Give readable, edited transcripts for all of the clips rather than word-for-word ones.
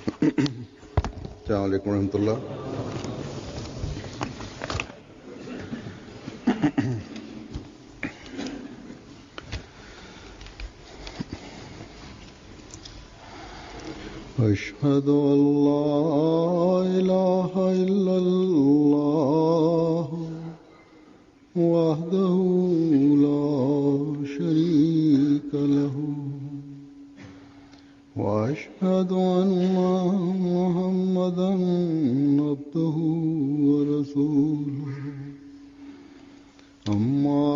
अस्सलामु अलैकुम रहमतुल्लाह। अशहदु अल्ला इलाहा इल्लल्लाह वहदहु ला शरीका लहु वअशहदु अन्ना मुहम्मदन अब्दुहु व रसूलुहु। अम्मा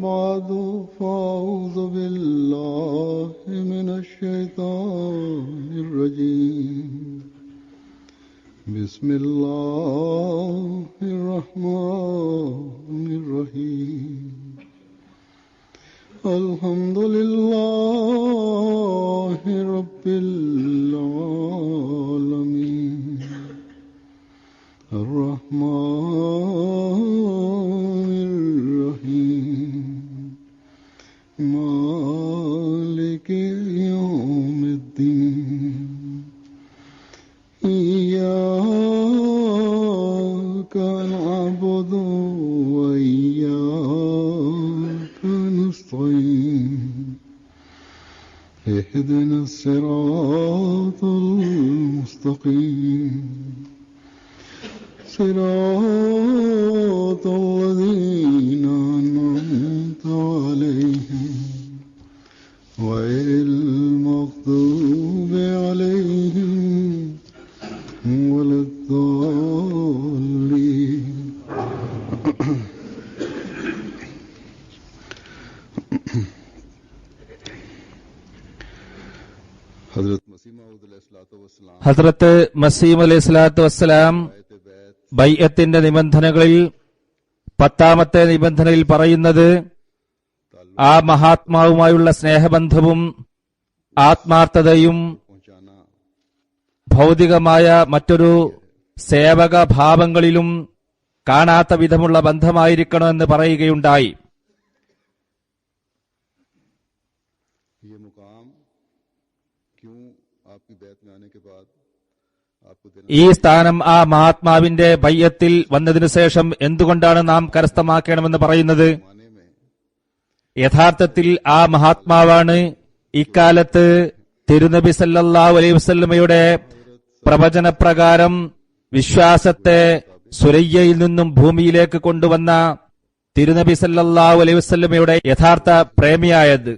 बादु फअऊज़ु बिल्लाहि मिनश शैतानिर रजीम। बिस्मिल्लाहिर रहमानिर रहीम। अल्हम्दुलिल्लाहि रब्बिल आलमीन अर्रहमानिर रहीम मालिकि यौमिद्दीन। इय्याका नअबुदु व इय्याका नस्तईन। इहदिनस सिरातल मुस्तकीम सिरातल लज़ीना अनअमता अलैहिम गैरिल मग़्दूबि अलैहिम वलद्दाल्लीन। ഹസ്രത്ത് മസീം അലൈഹിസ്സലാത്തു വസ്സലാം ബൈഅത്തിന്റെ നിബന്ധനകളിൽ 10ാമത്തെ നിബന്ധനയിൽ പറയുന്നത് ആ മഹാത്മാവുമായുള്ള സ്നേഹബന്ധവും ആത്മാർത്ഥതയും ഭൗതികമായ മറ്റൊരു സേവക ഭാവങ്ങളിലും കാണാത്ത വിധമുള്ള ബന്ധമായിരിക്കണമെന്ന് പറയുകയുണ്ടായി. ഈ സ്ഥാനം ആ മഹാത്മാവിന്റെ ബൈഅത്തിൽ വന്നതിനു ശേഷം എന്തുകൊണ്ടാണ് നാം കരസ്ഥമാക്കണമെന്ന് പറയുന്നത്? യഥാർത്ഥത്തിൽ ആ മഹാത്മാവാണ് ഇക്കാലത്ത് തിരുനബി സല്ലല്ലാഹു അലൈഹി വസല്ലമയുടെ പ്രവചനപ്രകാരം വിശ്വാസത്തെ സുരയ്യയിൽ നിന്നും ഭൂമിയിലേക്ക് കൊണ്ടുവന്ന തിരുനബി സല്ലല്ലാഹു അലൈഹി വസല്ലമയുടെ യഥാർത്ഥ പ്രേമിയായത്.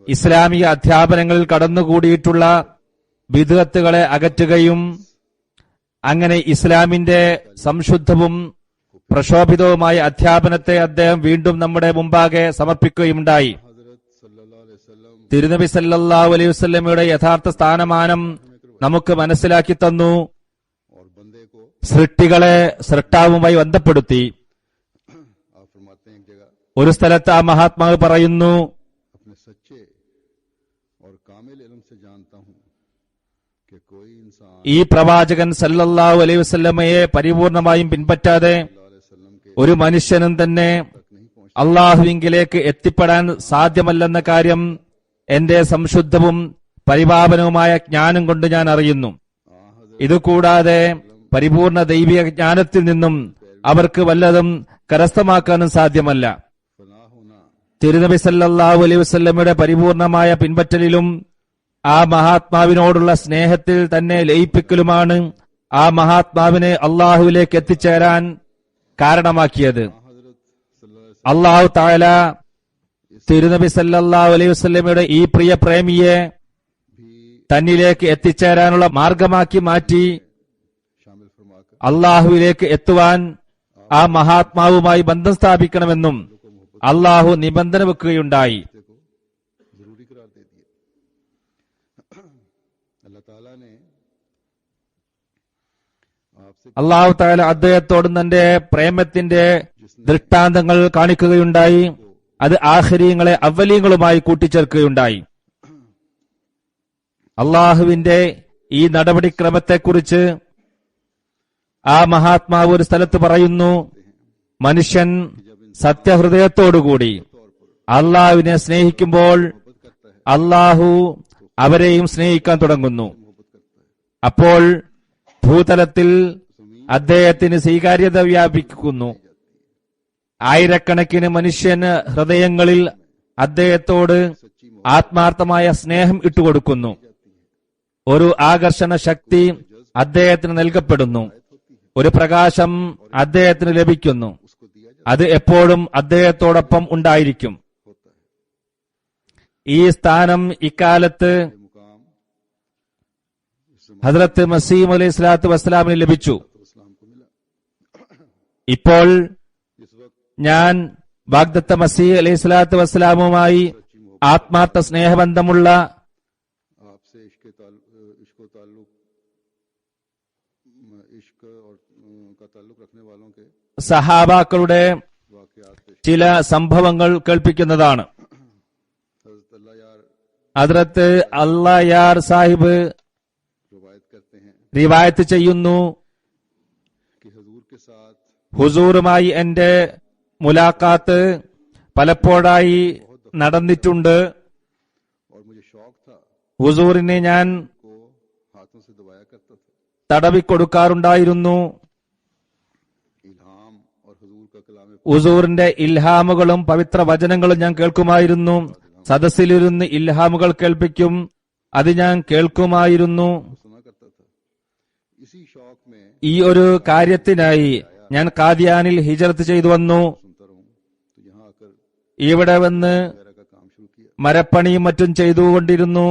ഇസ്ലാമിക അധ്യാപനങ്ങളിൽ കടന്നുകൂടിയിട്ടുള്ള ബിദ്അത്തുകളെ അകറ്റുകയും അങ്ങനെ ഇസ്ലാമിന്റെ സംശുദ്ധവും പ്രശോഭിതവുമായ അധ്യാപനത്തെ അദ്ദേഹം വീണ്ടും നമ്മുടെ മുമ്പാകെ സമർപ്പിക്കുകയുണ്ടായി. തിരുനബി സല്ലല്ലാഹു അലൈഹി വസല്ലമയുടെ യഥാർത്ഥ സ്ഥാനമാനം നമുക്ക് മനസ്സിലാക്കി തന്നു. സൃഷ്ടികളെ സൃഷ്ടാവുമായി ബന്ധപ്പെടുത്തി. ഒരു സ്ഥലത്ത് ആ മഹാത്മാവ് പറയുന്നു, ഈ പ്രവാചകൻ സല്ലല്ലാഹു അലൈഹി വസല്ലമയെ പരിപൂർണമായും പിൻപറ്റാതെ ഒരു മനുഷ്യനും തന്നെ അള്ളാഹുവിങ്കിലേക്ക് എത്തിപ്പെടാൻ സാധ്യമല്ലെന്ന കാര്യം എന്റെ സംശുദ്ധവും പരിപാവനവുമായ ജ്ഞാനം കൊണ്ട് ഞാൻ അറിയുന്നു. ഇതുകൂടാതെ പരിപൂർണ ദൈവിക ജ്ഞാനത്തിൽ നിന്നും അവർക്ക് വല്ലതും കരസ്ഥമാക്കാനും സാധ്യമല്ല. തിരുനബി സല്ലല്ലാഹു അലൈഹി വസല്ലമയുടെ പരിപൂർണമായ പിൻപറ്റലിലും ആ മഹാത്മാവിനോടുള്ള സ്നേഹത്തിൽ തന്നെ ലയിപ്പിക്കലുമാണ് ആ മഹാത്മാവിനെ അള്ളാഹുവിലേക്ക് എത്തിച്ചേരാൻ കാരണമാക്കിയത്. അള്ളാഹു തആല തിരുനബി സല്ലല്ലാഹു അലൈഹി വസല്ലമയുടെ ഈ പ്രിയ പ്രേമിയെ തന്നിലേക്ക് എത്തിച്ചേരാനുള്ള മാർഗമാക്കി മാറ്റി. അള്ളാഹുവിലേക്ക് എത്തുവാൻ ആ മഹാത്മാവുമായി ബന്ധം സ്ഥാപിക്കണമെന്നും അള്ളാഹു നിബന്ധന വെക്കുകയുണ്ടായി. അള്ളാഹു തആല അദ്ദേഹത്തോട് തന്റെ പ്രേമത്തിന്റെ ദൃഷ്ടാന്തങ്ങൾ കാണിക്കുകയുണ്ടായി. അത് ആഖിരീങ്ങളെ അവ്വലീങ്ങളുമായി കൂട്ടിച്ചേർക്കുകയുണ്ടായി. അള്ളാഹുവിന്റെ ഈ നടപടിക്രമത്തെക്കുറിച്ച് ആ മഹാത്മാവ് ഒരു സ്ഥലത്ത് പറയുന്നു, മനുഷ്യൻ സത്യഹൃദയത്തോടുകൂടി അള്ളാഹുവിനെ സ്നേഹിക്കുമ്പോൾ അള്ളാഹു അവരെയും സ്നേഹിക്കാൻ തുടങ്ങുന്നു. അപ്പോൾ ഭൂതലത്തിൽ അദ്ദേഹത്തിന് സ്വീകാര്യത വ്യാപിക്കുന്നു. ആയിരക്കണക്കിന് മനുഷ്യന് ഹൃദയങ്ങളിൽ അദ്ദേഹത്തോട് ആത്മാർത്ഥമായ സ്നേഹം ഇട്ടുകൊടുക്കുന്നു. ഒരു ആകർഷണ ശക്തി അദ്ദേഹത്തിന് നൽകപ്പെടുന്നു. ഒരു പ്രകാശം അദ്ദേഹത്തിന് ലഭിക്കുന്നു. അത് എപ്പോഴും അദ്ദേഹത്തോടൊപ്പം ഉണ്ടായിരിക്കും. ഈ സ്ഥാനം ഇക്കാലത്ത് ഹദ്റത്ത് മസീഹ് അലൈഹി സ്വലാത്തു വസ്സലാമിന് ലഭിച്ചു. ഇപ്പോൾ ഞാൻ വാഗ്ദത്ത മസീഹ് അലൈഹി സ്വലാത്തു വസ്സലാമുമായി ആത്മാർത്ഥ സ്നേഹബന്ധമുള്ള സഹാബാക്കളുടെ ചില സംഭവങ്ങൾ കേൾപ്പിക്കുന്നതാണ്. ഹദ്റത്ത് അള്ളായാർ സാഹിബ് റിവായത്ത് ചെയ്യുന്നു, ഹുസൂറുമായി എന്റെ മുലാഖാത്ത് പലപ്പോഴായി നടന്നിട്ടുണ്ട്. ഹുസൂറിനെ ഞാൻ തടവിക്കൊടുക്കാറുണ്ടായിരുന്നു. ഹുസൂറിന്റെ ഇൽഹാമുകളും പവിത്ര വചനങ്ങളും ഞാൻ കേൾക്കുമായിരുന്നു. സദസ്സിലിരുന്ന് ഇൽഹാമുകൾ കേൾപ്പിക്കും, അത് ഞാൻ കേൾക്കുമായിരുന്നു. ഈ ഒരു കാര്യത്തിനായി ഞാൻ ഖാദിയാനിൽ ഹിജ്റത്ത് ചെയ്തു വന്നു. ഇവിടെ വന്ന് മരപ്പണിയും മറ്റും ചെയ്തുകൊണ്ടിരുന്നു.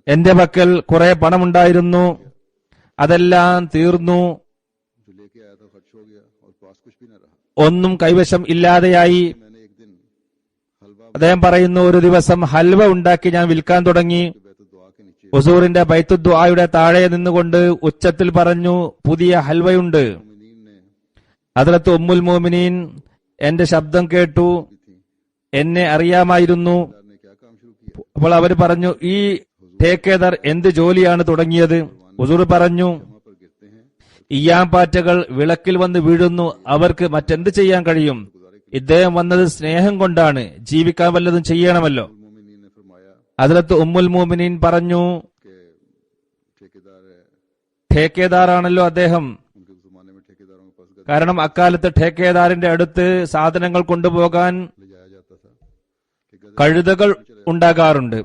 എന്റെ പക്കൽ കുറെ പണമുണ്ടായിരുന്നു, അതെല്ലാം തീർന്നു. ഒന്നും കൈവശം ഇല്ലാതെയായി. അദ്ദേഹം പറയുന്നു, ഒരു ദിവസം ഹൽവ ഉണ്ടാക്കി ഞാൻ വിൽക്കാൻ തുടങ്ങി. ഹുസൂറിന്റെ ബൈത്തുദ്ദുആയുടെ താഴെ നിന്നുകൊണ്ട് ഉച്ചത്തിൽ പറഞ്ഞു, പുതിയ ഹൽവയുണ്ട്. ഹദ്റത്ത് ഉമ്മുൽ മോമിനീൻ എന്റെ ശബ്ദം കേട്ടു, എന്നെ അറിയാമായിരുന്നു. അപ്പോൾ അവർ പറഞ്ഞു, ഈ ठेकेदार എന്ത് ജോലിയാണ് തുടങ്ങിയത്? ഹുസൂർ പറഞ്ഞു, ഈയാമ്പാറ്റകൾ വിളക്കിൽ വന്ന് വീഴുന്നു, അവർക്ക് മറ്റെന്ത് ചെയ്യാൻ കഴിയും? ഇദ്ദേഹം വന്നത് സ്നേഹം കൊണ്ടാണ്, ജീവിക്കാൻ വല്ലതും ചെയ്യണമല്ലോ. ഹദ്റത്ത് ഉമ്മുൽ മോമിനീൻ പറഞ്ഞു, ठेकेदाറാണല്ലോ അദ്ദേഹം. കാരണം അക്കാലത്ത് ठेकेदाറിന്റെ അടുത്ത് സാധനങ്ങൾ കൊണ്ടുപോകാൻ കഴുതകൾ ഉണ്ടാകാറുണ്ട്.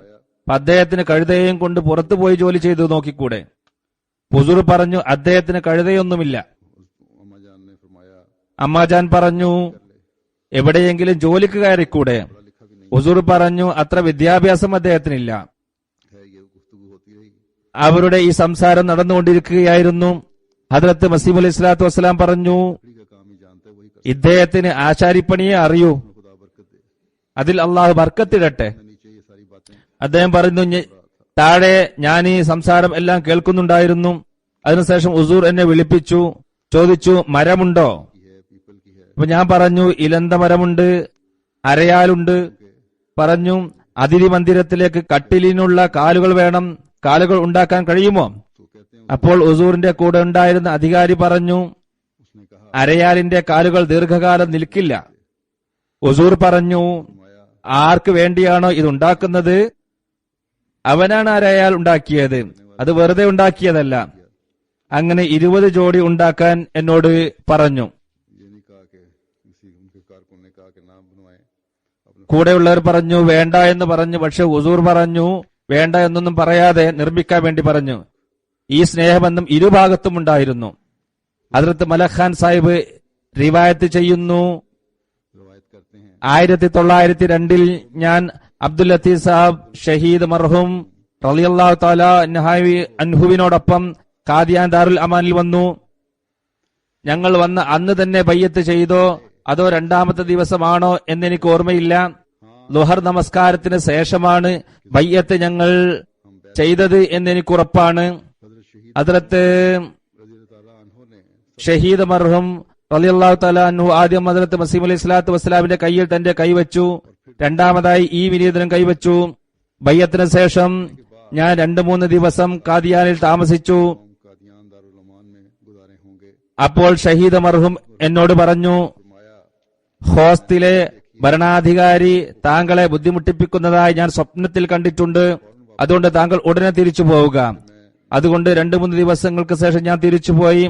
അദ്ദേഹത്തിന് കഴുതയെയും കൊണ്ട് പുറത്തുപോയി ജോലി ചെയ്തു നോക്കിക്കൂടെ? ഹുസൂർ പറഞ്ഞു, അദ്ദേഹത്തിന് കഴുതയൊന്നുമില്ല. അമ്മാജാൻ പറഞ്ഞു, എവിടെയെങ്കിലും ജോലിക്ക് കയറിക്കൂടെ? ഹുസൂർ പറഞ്ഞു, അത്ര വിദ്യാഭ്യാസം അദ്ദേഹത്തിനില്ല. അവരുടെ ഈ സംസാരം നടന്നുകൊണ്ടിരിക്കുകയായിരുന്നു. ഹദ്റത്ത് മസീഹ് അലൈഹി സ്വലാത്തു വസ്സലാം പറഞ്ഞു, ഇദ്ദേഹത്തിന് ആശാരിപ്പണിയെ അറിയൂ, അതിൽ അള്ളാഹു ബർക്കത്തിടട്ടെ. അദ്ദേഹം പറയുന്നു, താഴെ ഞാൻ ഈ സംസാരം എല്ലാം കേൾക്കുന്നുണ്ടായിരുന്നു. അതിനുശേഷം ഹുസൂർ എന്നെ വിളിപ്പിച്ചു, ചോദിച്ചു, മരമുണ്ടോ? അപ്പൊ ഞാൻ പറഞ്ഞു, ഇലന്ത മരമുണ്ട്, അരയാലുണ്ട്. പറഞ്ഞു, അതിഥി മന്ദിരത്തിലേക്ക് കട്ടിലിനുള്ള കാലുകൾ വേണം, കാലുകൾ ഉണ്ടാക്കാൻ കഴിയുമോ? അപ്പോൾ ഹുസൂറിന്റെ കൂടെ ഉണ്ടായിരുന്ന അധികാരി പറഞ്ഞു, അരയാലിന്റെ കാലുകൾ ദീർഘകാലം നിൽക്കില്ല. ഹുസൂർ പറഞ്ഞു, ആർക്ക് വേണ്ടിയാണോ ഇതുണ്ടാക്കുന്നത് അവനാണ് അരയാൽ ഉണ്ടാക്കിയത്, അത് വെറുതെ ഉണ്ടാക്കിയതല്ല. അങ്ങനെ 20 ജോഡി ഉണ്ടാക്കാൻ എന്നോട് പറഞ്ഞു. കൂടെയുള്ളവർ പറഞ്ഞു വേണ്ട എന്ന് പറഞ്ഞു. പക്ഷെ ഹുസൂർ പറഞ്ഞു വേണ്ട എന്നൊന്നും പറയാതെ നിർമ്മിക്കാൻ വേണ്ടി പറഞ്ഞു. ഈ സ്നേഹബന്ധം ഇരുഭാഗത്തും ഉണ്ടായിരുന്നു. ഹദ്റത്ത് മലക് ഖാൻ സാഹിബ് റിവായത്ത് ചെയ്യുന്നു, 1902 ഞാൻ അബ്ദുൽ ലത്തീഫ് സാഹിബ് ഷഹീദ് മർഹൂം റളിയല്ലാഹു തആല അൻഹുവിനോടൊപ്പം ഖാദിയാൻ ദാറുൽ അമാനിൽ വന്നു. ഞങ്ങൾ വന്ന് അന്ന് തന്നെ ബയ്യത്ത് ചെയ്തോ അതോ രണ്ടാമത്തെ ദിവസമാണോ എന്നെനിക്ക് ഓർമ്മയില്ല. ളുഹർ നമസ്കാരത്തിന് ശേഷമാണ് ബയ്യത്ത് ഞങ്ങൾ ചെയ്തത് എന്നെനിക്ക് ഉറപ്പാണ്. ഹദ്റത്ത് ഷഹീദ് മർഹൂം റളിയല്ലാഹു തആല അൻഹു ആദ്യം ഹദ്റത്ത് മസീഹ് അലൈഹി സ്വലാത്തു വസ്സലാമിന്റെ കയ്യിൽ തന്റെ കൈവച്ചു, രണ്ടാമതായി ഈ വിനീതനും കൈവച്ചു. ബയ്യത്തിന് ശേഷം ഞാൻ 2-3 ദിവസം ഖാദിയാനിൽ താമസിച്ചു. അപ്പോൾ ഷഹീദ് മർഹൂം എന്നോട് പറഞ്ഞു, ഹോസ്റ്റിലെ ഭരണാധികാരി താങ്കളെ ബുദ്ധിമുട്ടിപ്പിക്കുന്നതായി ഞാൻ സ്വപ്നത്തിൽ കണ്ടിട്ടുണ്ട്. അതുകൊണ്ട് താങ്കൾ ഉടനെ തിരിച്ചു പോവുക. അതുകൊണ്ട് 2-3 ദിവസങ്ങൾക്ക് ശേഷം ഞാൻ തിരിച്ചുപോയി.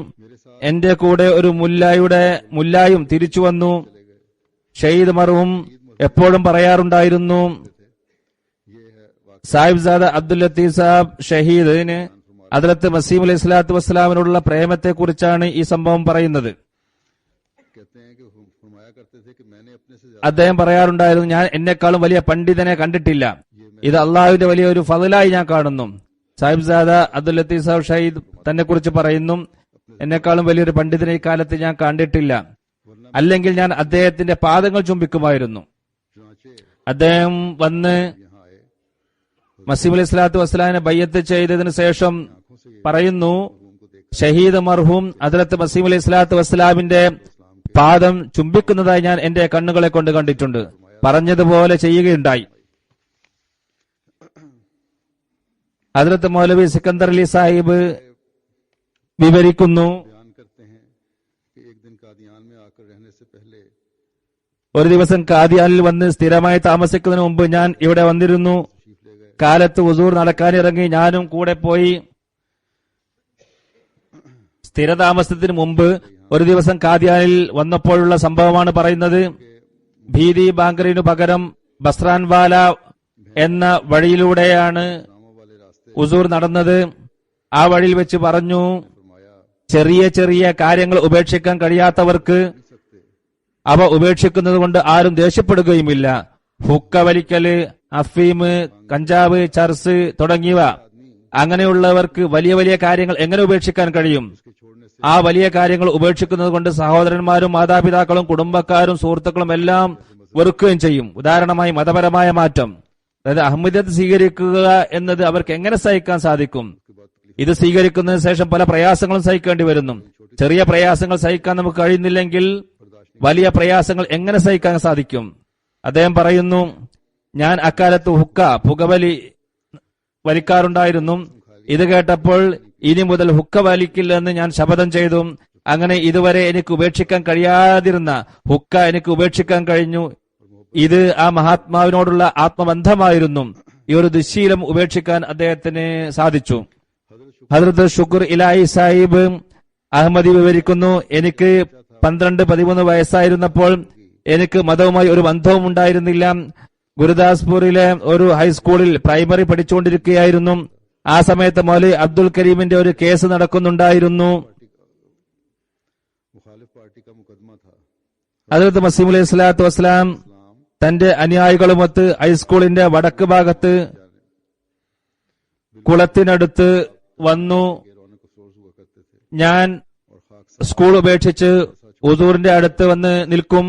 എന്റെ കൂടെ ഒരു മുല്ലായും തിരിച്ചു വന്നു. ഷഹീദ് മർഹൂം എപ്പോഴും പറയാറുണ്ടായിരുന്നു, സാഹിബ്സാദ അബ്ദുൽ ലത്തീഫ് സാബ് ഷഹീദിന് ഹദ്റത്ത് മസീഹ് അലൈഹി സ്വലാത്തു വസ്സലാമിനുള്ള പ്രേമത്തെ കുറിച്ചാണ് ഈ സംഭവം പറയുന്നത്. അദ്ദേഹം പറയാറുണ്ടായിരുന്നു, ഞാൻ എന്നെക്കാളും വലിയ പണ്ഡിതനെ കണ്ടിട്ടില്ല. ഇത് അള്ളാഹുവിന്റെ വലിയ ഒരു ഫضലായി ഞാൻ കാണുന്നു. സാഹിബ്സാദ അബ്ദുൽ ലത്തീഫ് സാബ് ഷഹീദ് തന്നെ കുറിച്ച് പറയുന്നു, എന്നെക്കാളും വലിയൊരു പണ്ഡിതനെ ഈ കാലത്ത് ഞാൻ കണ്ടിട്ടില്ല. അല്ലെങ്കിൽ ഞാൻ അദ്ദേഹത്തിന്റെ പാദങ്ങൾ ചുംബിക്കുമായിരുന്നു. അദ്ദേഹം വന്ന് മസീഹ് അലൈഹി സ്വലാത്തു വസ്സലാമിനെ ബയ്യത്ത് ചെയ്തതിനു ശേഷം പറയുന്നു, ഷഹീദ് മർഹൂം ഹദ്റത്ത് മസീഹ് അലൈഹി സ്വലാത്തു വസ്സലാമിന്റെ പാദം ചുംബിക്കുന്നതായി ഞാൻ എന്റെ കണ്ണുകളെ കൊണ്ട് കണ്ടിട്ടുണ്ട്. പറഞ്ഞതുപോലെ ചെയ്യുകയുണ്ടായി. ഹദ്റത്ത് മൗലവി സിക്കന്ദർ അലി സാഹിബ് വിവരിക്കുന്നു, ഒരു ദിവസം കാദിയാനിൽ വന്ന് സ്ഥിരമായി താമസിക്കുന്നതിന് മുമ്പ് ഞാൻ ഇവിടെ വന്നിരുന്നു. കാലത്ത് ഹുസൂർ നടക്കാനിറങ്ങി, ഞാനും കൂടെ പോയി. സ്ഥിരതാമസത്തിന് മുമ്പ് ഒരു ദിവസം കാദിയാനിൽ വന്നപ്പോഴുള്ള സംഭവമാണ് പറയുന്നത്. ഭീതി ബാങ്കറിനു പകരം ബസ്രാൻവാല എന്ന വഴിയിലൂടെയാണ് ഹുസൂർ നടന്നത്. ആ വഴിയിൽ വെച്ച് പറഞ്ഞു, ചെറിയ ചെറിയ കാര്യങ്ങൾ ഉപേക്ഷിക്കാൻ കഴിയാത്തവർക്ക് അവ ഉപേക്ഷിക്കുന്നത് കൊണ്ട് ആരും ദേഷ്യപ്പെടുകയുമില്ല. ഹുക്ക വലിക്കല്, അഫീമ്, കഞ്ചാവ്, ചർസ് തുടങ്ങിയവ, അങ്ങനെയുള്ളവർക്ക് വലിയ വലിയ കാര്യങ്ങൾ എങ്ങനെ ഉപേക്ഷിക്കാൻ കഴിയും? ആ വലിയ കാര്യങ്ങൾ ഉപേക്ഷിക്കുന്നത് കൊണ്ട് സഹോദരന്മാരും മാതാപിതാക്കളും കുടുംബക്കാരും സുഹൃത്തുക്കളും എല്ലാം വെറുക്കുകയും ചെയ്യും. ഉദാഹരണമായി മതപരമായ മാറ്റം, അതായത് അഹമ്മദിയത്ത് സ്വീകരിക്കുക എന്നത് അവർക്ക് എങ്ങനെ സഹിക്കാൻ സാധിക്കും? ഇത് സ്വീകരിക്കുന്നതിന് ശേഷം പല പ്രയാസങ്ങളും സഹിക്കേണ്ടി വരുന്നു. ചെറിയ പ്രയാസങ്ങൾ സഹിക്കാൻ നമുക്ക് കഴിയുന്നില്ലെങ്കിൽ വലിയ പ്രയാസങ്ങൾ എങ്ങനെ സഹിക്കാൻ സാധിക്കും? അദ്ദേഹം പറയുന്നു, ഞാൻ അക്കാലത്ത് പുകവലി വലിക്കാറുണ്ടായിരുന്നു. ഇത് കേട്ടപ്പോൾ ഇനി മുതൽ ഹുക്ക വലിക്കില്ലെന്ന് ഞാൻ ശപഥം ചെയ്തു. അങ്ങനെ ഇതുവരെ എനിക്ക് ഉപേക്ഷിക്കാൻ കഴിയാതിരുന്ന ഹുക്ക എനിക്ക് ഉപേക്ഷിക്കാൻ കഴിഞ്ഞു. ഇത് ആ മഹാത്മാവിനോടുള്ള ആത്മബന്ധമായിരുന്നു. ഈ ഒരു ദുശ്ശീലം ഉപേക്ഷിക്കാൻ അദ്ദേഹത്തിന് സാധിച്ചു. ഹദ്റത്ത് ഷുക്ർ ഇലാഹി സാഹിബ് അഹമ്മദി വിവരിക്കുന്നു, എനിക്ക് 12-13 വയസ്സായിരുന്നപ്പോൾ എനിക്ക് മതവുമായി ഒരു ബന്ധവും ഉണ്ടായിരുന്നില്ല. ഗുരുദാസ്പൂരിലെ ഒരു ഹൈസ്കൂളിൽ പ്രൈമറി പഠിച്ചുകൊണ്ടിരിക്കുകയായിരുന്നു. ആ സമയത്ത് മൗലവി അബ്ദുൽ കരീമിന്റെ ഒരു കേസ് നടക്കുന്നുണ്ടായിരുന്നു. ഹദ്റത്ത് മസീഹ് അലൈഹി സ്വലാത്തു വസ്സലാം തന്റെ അനുയായികളുമൊത്ത് ഹൈസ്കൂളിന്റെ വടക്ക് ഭാഗത്ത് കുളത്തിനടുത്ത് വന്നു. ഞാൻ സ്കൂൾ ഉപേക്ഷിച്ച് ഹുസൂറിന്റെ അടുത്ത് വന്ന് നിൽക്കും.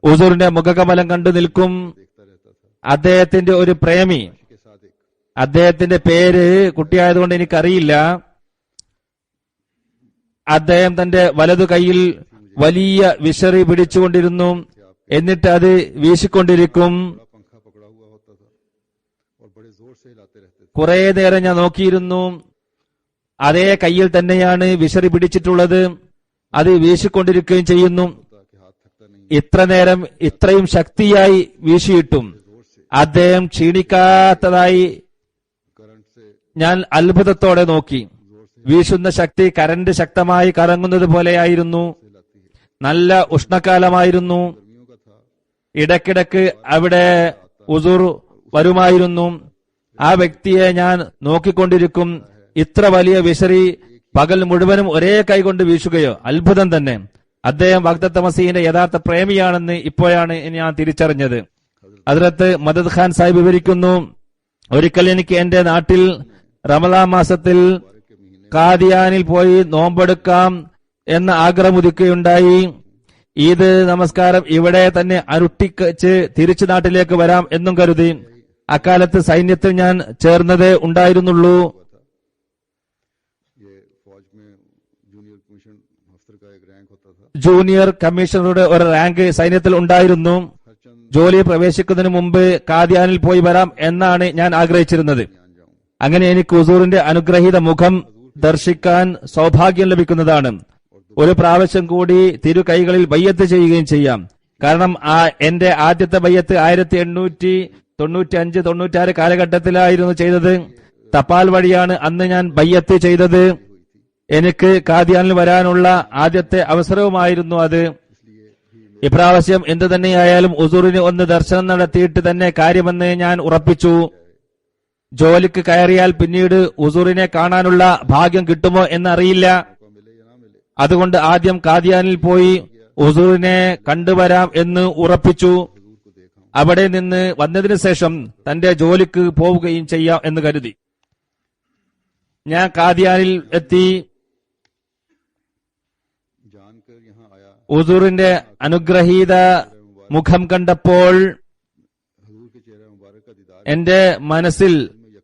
ഹുസൂറിന്റെ മുഖകമലം കണ്ടു നിൽക്കും. അദ്ദേഹത്തിന്റെ ഒരു പ്രേമി, അദ്ദേഹത്തിന്റെ പേര് കുട്ടിയായതുകൊണ്ട് എനിക്കറിയില്ല, അദ്ദേഹം തന്റെ വലതു കൈയിൽ വലിയ വിശറി പിടിച്ചുകൊണ്ടിരുന്നു. എന്നിട്ട് അത് വീശിക്കൊണ്ടിരിക്കും. കുറെ നേരം ഞാൻ നോക്കിയിരുന്നു. അതേ കയ്യിൽ തന്നെയാണ് വിശറി പിടിച്ചിട്ടുള്ളത്. അത് വീശിക്കൊണ്ടിരിക്കുകയും ചെയ്യുന്നു. ഇത്ര നേരം ഇത്രയും ശക്തിയായി വീശിയിട്ടും അദ്ദേഹം ക്ഷീണിക്കാത്തതായി ഞാൻ അത്ഭുതത്തോടെ നോക്കി. വീശുന്ന ശക്തി കരണ്ട് ശക്തമായി കറങ്ങുന്നത് പോലെയായിരുന്നു. നല്ല ഉഷ്ണക്കാലമായിരുന്നു. ഇടയ്ക്കിടയ്ക്ക് അവിടെ ഹുസൂർ വരുമായിരുന്നു. ആ വ്യക്തിയെ ഞാൻ നോക്കിക്കൊണ്ടിരിക്കും. ഇത്ര വലിയ വിശറി പകൽ മുഴുവനും ഒരേ കൈകൊണ്ട് വീശുകയോ? അത്ഭുതം തന്നെ. അദ്ദേഹം വഖ്തത്ത് മസീഹിന്റെ യഥാർത്ഥ പ്രേമിയാണെന്ന് ഇപ്പോഴാണ് ഞാൻ തിരിച്ചറിഞ്ഞത്. ഹദ്റത്ത് മദദ് ഖാൻ സാഹിബ് വിവരിക്കുന്നു, ഒരിക്കൽ എനിക്ക് എന്റെ നാട്ടിൽ റമദാൻ മാസത്തിൽ കാദിയാനിൽ പോയി നോമ്പെടുക്കാം എന്ന ആഗ്രഹം ഉദിക്കുകയുണ്ടായി. ഈദ് നമസ്കാരം ഇവിടെ തന്നെ അനുഷ്ഠിച്ച് തിരിച്ചു നാട്ടിലേക്ക് വരാം എന്നും കരുതി. അക്കാലത്ത് സൈന്യത്തിൽ ഞാൻ ചേർന്നതേ ഉണ്ടായിരുന്നുള്ളൂ. ജൂനിയർ കമ്മീഷണറുടെ ഒരു റാങ്ക് സൈന്യത്തിൽ ഉണ്ടായിരുന്നു. ജോലി പ്രവേശിക്കുന്നതിന് മുമ്പ് കാദിയാനിൽ പോയി വരാം എന്നാണ് ഞാൻ ആഗ്രഹിച്ചിരുന്നത്. അങ്ങനെ എനിക്ക് ഹുസൂറിന്റെ അനുഗ്രഹീത മുഖം ദർശിക്കാൻ സൗഭാഗ്യം ലഭിക്കുന്നതാണ്. ഒരു പ്രാവശ്യം കൂടി തിരു കൈകളിൽ ബയ്യത്ത് ചെയ്യുകയും ചെയ്യാം. കാരണം എന്റെ ആദ്യത്തെ ബയ്യത്ത് 1895-96 കാലഘട്ടത്തിലായിരുന്നു ചെയ്തത്. തപാൽ വഴിയാണ് അന്ന് ഞാൻ ബയ്യത്ത് ചെയ്തത്. എനിക്ക് ഖാദിയാനിൽ വരാനുള്ള ആദ്യത്തെ അവസരവുമായിരുന്നു അത്. ഇപ്രാവശ്യം എന്തു തന്നെയായാലും ഹുസൂറിന് ഒന്ന് ദർശനം നടത്തിയിട്ട് തന്നെ കാര്യമെന്ന് ഞാൻ ഉറപ്പിച്ചു. ജോലിക്ക് കയറിയാൽ പിന്നീട് ഹുസൂറിനെ കാണാനുള്ള ഭാഗ്യം കിട്ടുമോ എന്നറിയില്ല. അതുകൊണ്ട് ആദ്യം ഖാദിയാനിൽ പോയി ഹുസൂറിനെ കണ്ടുവരാം എന്ന് ഉറപ്പിച്ചു. അവിടെ നിന്ന് വന്നതിന് ശേഷം തന്റെ ജോലിക്ക് പോവുകയും ചെയ്യാം എന്ന് കരുതി. ഞാൻ ഖാദിയാനിൽ എത്തി. ഹുസൂറിന്റെ അനുഗ്രഹീത മുഖം കണ്ടപ്പോൾ എന്റെ മനസ്സിൽ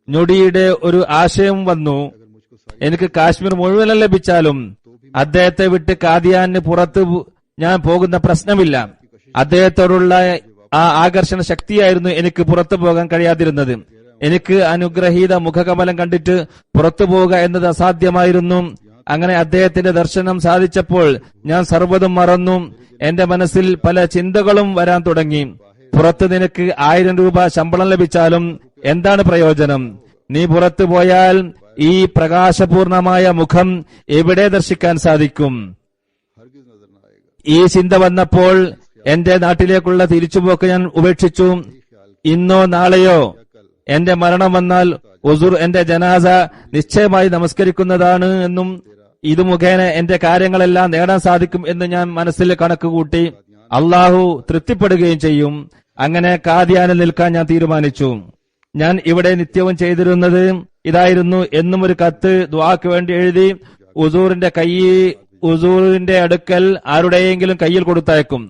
ഞൊടിയുടെ ഒരു ആശയം വന്നു. എനിക്ക് കാശ്മീർ മുഴുവൻ ലഭിച്ചാലും അദ്ദേഹത്തെ വിട്ട് ഖാദിയാനിന് പുറത്ത് ഞാൻ പോകുന്ന പ്രശ്നമില്ല. അദ്ദേഹത്തോടുള്ള ആ ആകർഷണ ശക്തിയായിരുന്നു എനിക്ക് പുറത്തു പോകാൻ കഴിയാതിരുന്നത്. എനിക്ക് അനുഗ്രഹീത മുഖകമലം കണ്ടിട്ട് പുറത്തു പോവുക എന്നത് അസാധ്യമായിരുന്നു. അങ്ങനെ അദ്ദേഹത്തിന്റെ ദർശനം സാധിച്ചപ്പോൾ ഞാൻ സർവ്വതും മറന്നു. എന്റെ മനസ്സിൽ പല ചിന്തകളും വരാൻ തുടങ്ങി. പുറത്ത് നിനക്ക് 1000 രൂപ ശമ്പളം ലഭിച്ചാലും എന്താണ് പ്രയോജനം? നീ പുറത്തു പോയാൽ ഈ പ്രകാശപൂർണമായ മുഖം എവിടെ ദർശിക്കാൻ സാധിക്കും? ഈ ചിന്ത വന്നപ്പോൾ എന്റെ നാട്ടിലേക്കുള്ള തിരിച്ചുപോക്ക് ഞാൻ ഉപേക്ഷിച്ചു. ഇന്നോ നാളെയോ എന്റെ മരണം വന്നാൽ ഹുസൂർ എന്റെ ജനാസ നിശ്ചയമായി നമസ്കരിക്കുന്നതാണ് എന്നും ഇത് മുഖേന എന്റെ കാര്യങ്ങളെല്ലാം നേടാൻ സാധിക്കും എന്ന് ഞാൻ മനസ്സിൽ കണക്ക് കൂട്ടി. അള്ളാഹു തൃപ്തിപ്പെടുകയും ചെയ്യും. അങ്ങനെ ഖാദിയാനിൽ നിൽക്കാൻ ഞാൻ തീരുമാനിച്ചു. ഞാൻ ഇവിടെ നിത്യവും ചെയ്തിരുന്നത് ഇതായിരുന്നു. എന്നും ഒരു കത്ത് ദുആക്ക് വേണ്ടി എഴുതി ഹുസൂറിന്റെ അടുക്കൽ ആരുടെയെങ്കിലും കയ്യിൽ കൊടുത്തയക്കും.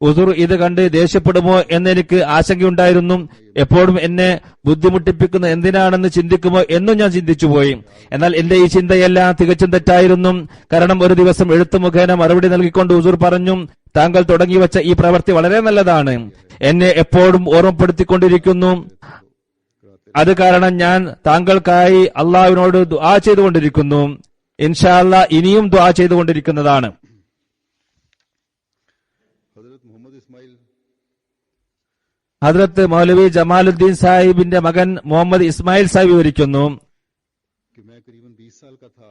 ഹുസൂർ ഇത് കണ്ട് ദേഷ്യപ്പെടുമോ എന്നെനിക്ക് ആശങ്കയുണ്ടായിരുന്നു. എപ്പോഴും എന്നെ ബുദ്ധിമുട്ടിപ്പിക്കുന്ന എന്തിനാണെന്ന് ചിന്തിക്കുമോ എന്നും ഞാൻ ചിന്തിച്ചുപോയി. എന്നാൽ എന്റെ ഈ ചിന്തയെല്ലാം തികച്ചും തെറ്റായിരുന്നു. കാരണം ഒരു ദിവസം എഴുത്തു മുഖേന മറുപടി നൽകിക്കൊണ്ട് ഹുസൂർ പറഞ്ഞു, താങ്കൾ തുടങ്ങിവെച്ച ഈ പ്രവൃത്തി വളരെ നല്ലതാണ്. എന്നെ എപ്പോഴും ഓർമ്മപ്പെടുത്തിക്കൊണ്ടിരിക്കുന്നു. അത് കാരണം ഞാൻ താങ്കൾക്കായി അള്ളാഹുവിനോട് ദുആ ചെയ്തുകൊണ്ടിരിക്കുന്നു. ഇൻഷാ അല്ലാഹ് ഇനിയും ദുആ ചെയ്തുകൊണ്ടിരിക്കുന്നതാണ്. ഹദ്രത്ത് മൗലവി ജമാലുദ്ദീൻ സാഹിബിന്റെ മകൻ മുഹമ്മദ് ഇസ്മായിൽ സാഹിബ് വിവരിക്കുന്നു,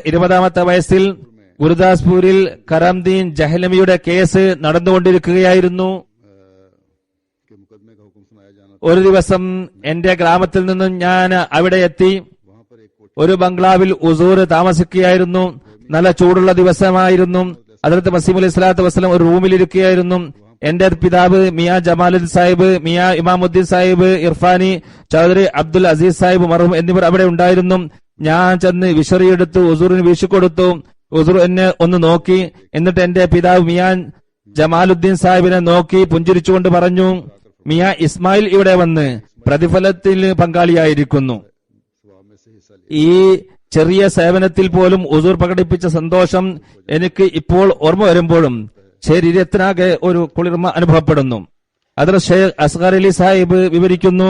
20ാമത്തെ വയസ്സിൽ ഗുരുദാസ്പൂരിൽ കരംദീൻ ജഹ്ലമിയുടെ കേസ് നടന്നുകൊണ്ടിരിക്കുകയായിരുന്നു. ഒരു ദിവസം എന്റെ ഗ്രാമത്തിൽ നിന്നും ഞാൻ അവിടെ എത്തി. ഒരു ബംഗ്ലാവിൽ ഹുസൂർ താമസിക്കുകയായിരുന്നു. നല്ല ചൂടുള്ള ദിവസമായിരുന്നു. ഹദ്രത്ത് മസീഹ് അലൈഹി സ്വലാത്തു വസ്സലാം ഒരു റൂമിലിരിക്കുകയായിരുന്നു. എന്റെ പിതാവ് മിയാ ജമാലുദ്ദീൻ സാഹിബ്, മിയാ ഇമാമുദ്ദീൻ സാഹിബ്, ഇർഫാനി ചൗധരി, അബ്ദുൽ അസീസ് സാഹിബ് മർഹൂം എന്നിവർ അവിടെ ഉണ്ടായിരുന്നു. ഞാൻ ചെന്ന് വിശറിയെടുത്ത് ഹുസൂറിന് വീശിക്കൊടുത്തു. ഹുസൂർ എന്നെ ഒന്ന് നോക്കി. എന്നിട്ട് എന്റെ പിതാവ് മിയാ ജമാലുദ്ദീൻ സാഹിബിനെ നോക്കി പുഞ്ചിരിച്ചുകൊണ്ട് പറഞ്ഞു, മിയാ ഇസ്മായിൽ ഇവിടെ വന്ന് പ്രതിഫലത്തിൽ പങ്കാളിയായിരിക്കുന്നു. ഈ ചെറിയ സേവനത്തിൽ പോലും ഹുസൂർ പ്രകടിപ്പിച്ച സന്തോഷം എനിക്ക് ഇപ്പോൾ ഓർമ്മ വരുമ്പോഴും ശരീരത്തിനാകെ ഒരു കുളിർമ അനുഭവപ്പെടുന്നു. ഹദ്രത്ത് ഷെയ്ഖ് അസ്ഗർ അലി സാഹിബ് വിവരിക്കുന്നു,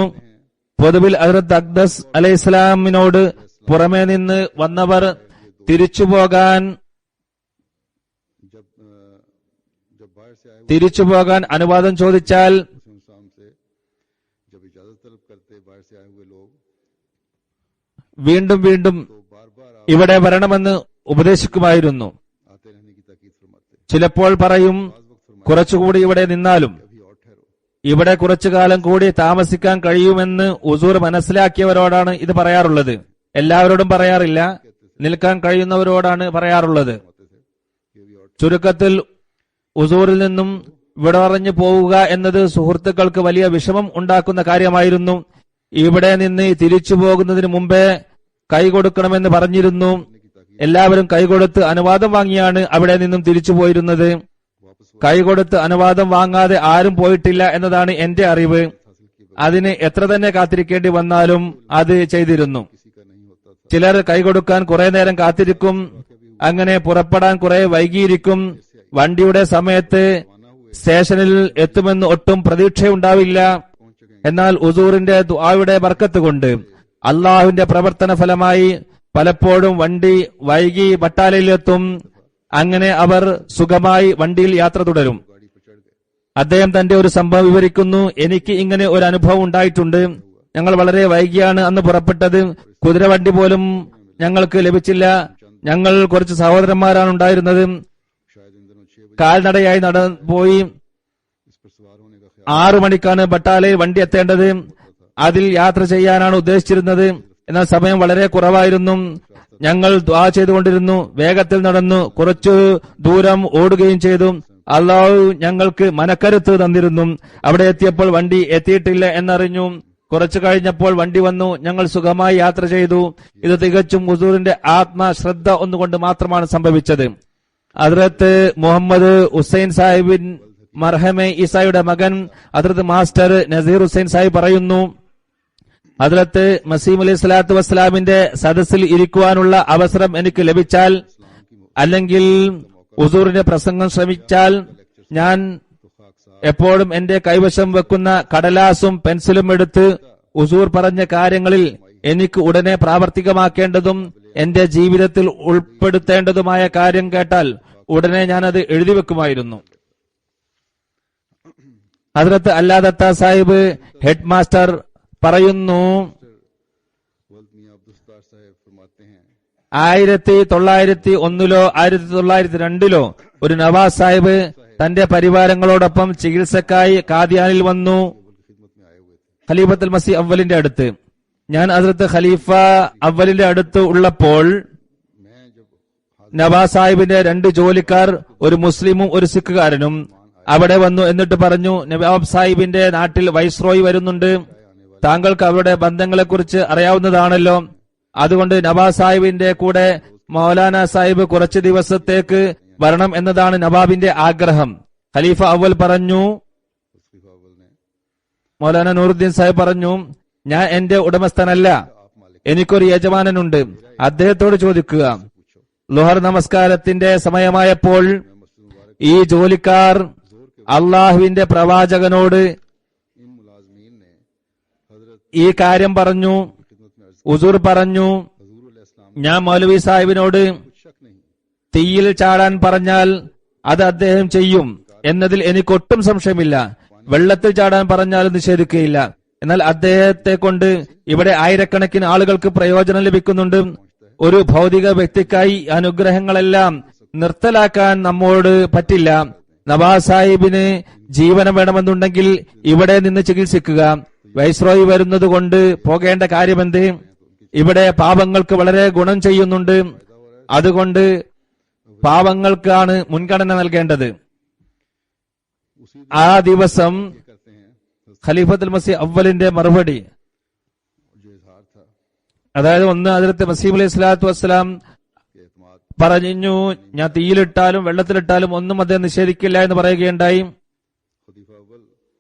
പൊതുവിൽ ഹദ്രത്ത് അഖ്ദസ് അലൈഹിസ്സലാമിനോട് പുറമേ നിന്ന് വന്നവർ തിരിച്ചുപോകാൻ അനുവാദം ചോദിച്ചാൽ വീണ്ടും വീണ്ടും ഇവിടെ വരണമെന്ന് ഉപദേശിക്കുമായിരുന്നു. ചിലപ്പോൾ പറയും, കുറച്ചുകൂടി ഇവിടെ നിന്നാലും ഇവിടെ കുറച്ചു കാലം കൂടി താമസിക്കാൻ കഴിയുമെന്ന് ഹുസൂർ മനസ്സിലാക്കിയവരോടാണ് ഇത് പറയാറുള്ളത്. എല്ലാവരോടും പറയാറില്ല, നിൽക്കാൻ കഴിയുന്നവരോടാണ് പറയാറുള്ളത്. ചുരുക്കത്തിൽ ഹുസൂറിൽ നിന്നും വിടപറഞ്ഞു പോവുക എന്നത് സുഹൃത്തുക്കൾക്ക് വലിയ വിഷമം ഉണ്ടാക്കുന്ന കാര്യമായിരുന്നു. ഇവിടെ നിന്ന് തിരിച്ചു പോകുന്നതിന് മുമ്പേ കൈകൊടുക്കണമെന്ന് പറഞ്ഞിരുന്നു. എല്ലാവരും കൈകൊടുത്ത് അനുവാദം വാങ്ങിയാണ് അവിടെ നിന്നും തിരിച്ചു പോയിരുന്നത്. കൈകൊടുത്ത് അനുവാദം വാങ്ങാതെ ആരും പോയിട്ടില്ല എന്നതാണ് എന്റെ അറിവ്. അതിന് എത്ര തന്നെ കാത്തിരിക്കേണ്ടി വന്നാലും അത് ചെയ്തിരുന്നു. ചിലർ കൈകൊടുക്കാൻ കുറെ നേരം കാത്തിരിക്കും. അങ്ങനെ പുറപ്പെടാൻ കുറെ വൈകിയിരിക്കും. വണ്ടിയുടെ സമയത്ത് സ്റ്റേഷനിൽ എത്തുമെന്ന് ഒട്ടും പ്രതീക്ഷയുണ്ടാവില്ല. എന്നാൽ ഹുസൂറിന്റെ ദുആയുടെ ബർക്കത്ത് കൊണ്ട് അള്ളാഹുവിന്റെ പ്രവർത്തന ഫലമായി പലപ്പോഴും വണ്ടി വൈകി ബട്ടാലയിലെത്തും. അങ്ങനെ അവർ സുഖമായി വണ്ടിയിൽ യാത്ര തുടരും. അദ്ദേഹം തന്റെ ഒരു സംഭവം വിവരിക്കുന്നു. എനിക്ക് ഇങ്ങനെ ഒരു അനുഭവം ഉണ്ടായിട്ടുണ്ട്. ഞങ്ങൾ വളരെ വൈകിയാണ് അന്ന് പുറപ്പെട്ടത്. കുതിരവണ്ടി പോലും ഞങ്ങൾക്ക് ലഭിച്ചില്ല. ഞങ്ങൾ കുറച്ച് സഹോദരന്മാരാണ് ഉണ്ടായിരുന്നത്. കാൽനടയായി പോയി 6 മണിക്കാണ് ബട്ടാലയിൽ വണ്ടി എത്തേണ്ടത്. അതിൽ യാത്ര ചെയ്യാനാണ് ഉദ്ദേശിച്ചിരുന്നത്. എന്നാൽ സമയം വളരെ കുറവായിരുന്നു. ഞങ്ങൾ ദുആ ചെയ്തുകൊണ്ടിരുന്നു. വേഗത്തിൽ നടന്നു. കുറച്ചു ദൂരം ഓടുകയും ചെയ്തു. അള്ളാഹു ഞങ്ങൾക്ക് മനക്കരുത്ത് തന്നിരുന്നു. അവിടെ എത്തിയപ്പോൾ വണ്ടി എത്തിയിട്ടില്ല എന്നറിഞ്ഞു. കുറച്ചു കഴിഞ്ഞപ്പോൾ വണ്ടി വന്നു. ഞങ്ങൾ സുഖമായി യാത്ര ചെയ്തു. ഇത് തികച്ചും ഹുസൂറിന്റെ ആത്മശ്രദ്ധ ഒന്നുകൊണ്ട് മാത്രമാണ് സംഭവിച്ചത്. ഹദ്റത്ത് മുഹമ്മദ് ഹുസൈൻ സാഹിബിൻ മർഹമെ ഈസായുടെ മകൻ ഹദ്റത്ത് മാസ്റ്റർ നസീർ ഹുസൈൻ സാഹിബ് പറയുന്നു, ഹദ്റത്ത് മസീഹ് അലൈഹി സ്വലാത്തു വസ്സലാമിന്റെ സദസ്സിൽ ഇരിക്കുവാനുള്ള അവസരം എനിക്ക് ലഭിച്ചാൽ, അല്ലെങ്കിൽ ഹുസൂറിന്റെ പ്രസംഗം ശ്രമിച്ചാൽ, ഞാൻ എപ്പോഴും എന്റെ കൈവശം വെക്കുന്ന കടലാസും പെൻസിലും എടുത്ത് ഹുസൂർ പറഞ്ഞ കാര്യങ്ങളിൽ എനിക്ക് ഉടനെ പ്രാവർത്തികമാക്കേണ്ടതും എന്റെ ജീവിതത്തിൽ ഉൾപ്പെടുത്തേണ്ടതുമായ കാര്യം കേട്ടാൽ ഉടനെ ഞാനത് എഴുതി വെക്കുമായിരുന്നു. ഹദ്റത്ത് അല്ലാദത്ത സാഹിബ് ഹെഡ് മാസ്റ്റർ പറയുന്നു, 1901 1902 ഒരു നവാസ് സാഹിബ് തന്റെ പരിവാരങ്ങളോടൊപ്പം ചികിത്സക്കായി കാദിയാനിൽ വന്നു. ഖലീഫത്തുൽ മസീഹ് അവലിന്റെ അടുത്ത്. ഞാൻ ഹദ്റത്ത് ഖലീഫ അവലിന്റെ അടുത്ത് ഉള്ളപ്പോൾ നവാസ് സാഹിബിന്റെ 2 ജോലിക്കാർ, ഒരു മുസ്ലിമും ഒരു സിഖുകാരനും അവിടെ വന്നു. എന്നിട്ട് പറഞ്ഞു, നവാബ് സാഹിബിന്റെ നാട്ടിൽ വൈസ്രോയി വരുന്നുണ്ട്. താങ്കൾക്ക് അവരുടെ ബന്ധങ്ങളെക്കുറിച്ച് അറിയാവുന്നതാണല്ലോ. അതുകൊണ്ട് നവാബ് സാഹിബിന്റെ കൂടെ മൗലാന സാഹിബ് കുറച്ചു ദിവസത്തേക്ക് വരണം എന്നതാണ് നവാബിന്റെ ആഗ്രഹം. ഖലീഫ അവൽ പറഞ്ഞു, മൗലാന നൂറുദ്ദീൻ സാഹിബ് പറഞ്ഞു, ഞാൻ എന്റെ ഉടമസ്ഥനല്ല, എനിക്കൊരു യജമാനനുണ്ട്, അദ്ദേഹത്തോട് ചോദിക്കുക. ലുഹർ നമസ്കാരത്തിന്റെ സമയമായപ്പോൾ ഈ ജോലിക്കാർ അള്ളാഹുവിന്റെ പ്രവാചകനോട് ഈ കാര്യം പറഞ്ഞു. ഹുസൂർ പറഞ്ഞു, ഞാൻ മൗലവി സാഹിബിനോട് തീയിൽ ചാടാൻ പറഞ്ഞാൽ അത് അദ്ദേഹം ചെയ്യും എന്നതിൽ എനിക്കൊട്ടും സംശയമില്ല. വെള്ളത്തിൽ ചാടാൻ പറഞ്ഞാൽ നിഷേധിക്കുകയില്ല. എന്നാൽ അദ്ദേഹത്തെ കൊണ്ട് ഇവിടെ ആയിരക്കണക്കിന് ആളുകൾക്ക് പ്രയോജനം ലഭിക്കുന്നുണ്ട്. ഒരു ഭൗതിക വ്യക്തിക്കായി അനുഗ്രഹങ്ങളെല്ലാം നിർത്തലാക്കാൻ നമ്മോട് പറ്റില്ല. നവാസ് സാഹിബിന് ജീവനം വേണമെന്നുണ്ടെങ്കിൽ ഇവിടെ നിന്ന് ചികിത്സിക്കുക. വൈസ്രോയി വരുന്നത് കൊണ്ട് പോകേണ്ട കാര്യമെന്ത്? ഇവിടെ പാവങ്ങൾക്ക് വളരെ ഗുണം ചെയ്യുന്നുണ്ട്. അതുകൊണ്ട് പാവങ്ങൾക്കാണ് മുൻഗണന നൽകേണ്ടത്. ആ ദിവസം ഖലീഫത്തുൽ മസീഹ് അവലിന്റെ മറുപടി, അതായത് ഒന്ന്, ഹദ്റത്ത് മസീഹ് അലൈഹി സ്വലാത്തു വസ്സലാം പറഞ്ഞു, ഞാൻ തീയിലിട്ടാലും വെള്ളത്തിലിട്ടാലും ഒന്നും അദ്ദേഹം നിഷേധിക്കില്ല എന്ന് പറയുകയുണ്ടായി.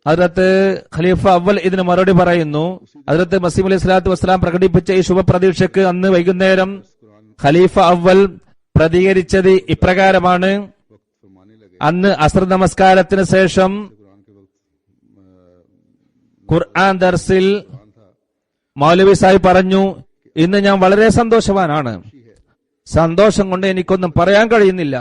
ഹദ്റത്ത് ഖലീഫ അവൽ ഇതിന് മറുപടി പറയുന്നു, ഹദ്റത്ത് മസീഹ് അലൈഹി സ്വലാത്തു വസ്സലാം പ്രകടിപ്പിച്ച ഈ ശുഭപ്രതീക്ഷയ്ക്ക് അന്ന് വൈകുന്നേരം ഖലീഫ അവൽ പ്രതികരിച്ചത് ഇപ്രകാരമാണ്. അന്ന് അസ്ർ നമസ്കാരത്തിന് ശേഷം ഖുർആൻ ദർസിൽ മൗലവി സാഹിബ് പറഞ്ഞു, ഇന്ന് ഞാൻ വളരെ സന്തോഷവാനാണ്. സന്തോഷം കൊണ്ട് എനിക്കൊന്നും പറയാൻ കഴിയുന്നില്ല.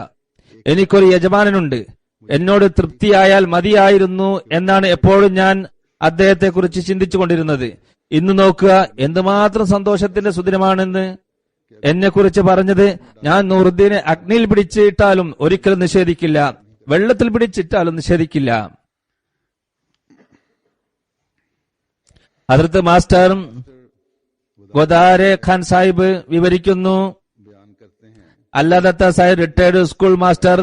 എനിക്കൊരു യജമാനനുണ്ട്. എന്നോട് തൃപ്തിയായാൽ മതിയായിരുന്നു എന്നാണ് എപ്പോഴും ഞാൻ അദ്ദേഹത്തെ കുറിച്ച് ചിന്തിച്ചു കൊണ്ടിരുന്നത്. ഇന്ന് നോക്കുക എന്തുമാത്രം സന്തോഷത്തിന്റെ സുദിനമാണെന്ന്. എന്നെ കുറിച്ച് പറഞ്ഞത്, ഞാൻ നൂറുദ്ദീനെ അഗ്നിയിൽ പിടിച്ചിട്ടാലും ഒരിക്കലും നിഷേധിക്കില്ല, വെള്ളത്തിൽ പിടിച്ചിട്ടാലും നിഷേധിക്കില്ല. ഹദ്റത്ത് മാസ്റ്റർ ഗോദാരെ ഖാൻ സാഹിബ് വിവരിക്കുന്നു, Alladitta Sahib retired school master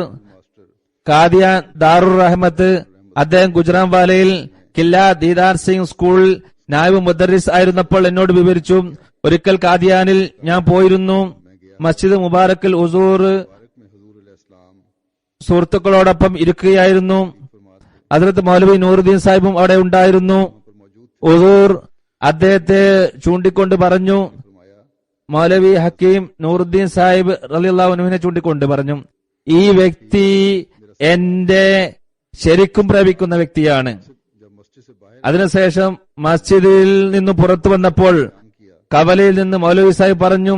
Qadian Darur Rahmat. അദ്ദേഹം ഗുജറാംവാലയിൽ കില്ല ദീദാർ സിംഗ് സ്കൂൾ നായിബ് മുദർരിസ് ആയിരുന്നപ്പോൾ എന്നോട് വിവരിച്ചു, ഒരിക്കൽ കാദിയാനിൽ ഞാൻ പോയിരുന്നു. മസ്ജിദ് മുബാറക്കിൽ ഹുസൂർ സുഹൃത്തുക്കളോടൊപ്പം ഇരിക്കുകയായിരുന്നു. ഹദ്റത്ത് മൗലവി നൂറുദ്ദീൻ സാഹിബും അവിടെ ഉണ്ടായിരുന്നു. ഹുസൂർ അദ്ദേഹത്തെ ചൂണ്ടിക്കൊണ്ട് പറഞ്ഞു, മൗലവി ഹക്കീം നൂറുദ്ദീൻ സാഹിബ് റളിയല്ലാഹു അൻഹുവിനെ ചൂണ്ടിക്കൊണ്ട് പറഞ്ഞു, ഈ വ്യക്തി എന്റെ ശരിക്കും പ്രേമിക്കുന്ന വ്യക്തിയാണ്. അതിനുശേഷം മസ്ജിദിൽ നിന്ന് പുറത്തു വന്നപ്പോൾ കവലയിൽ നിന്ന് മൗലവി സാഹിബ് പറഞ്ഞു,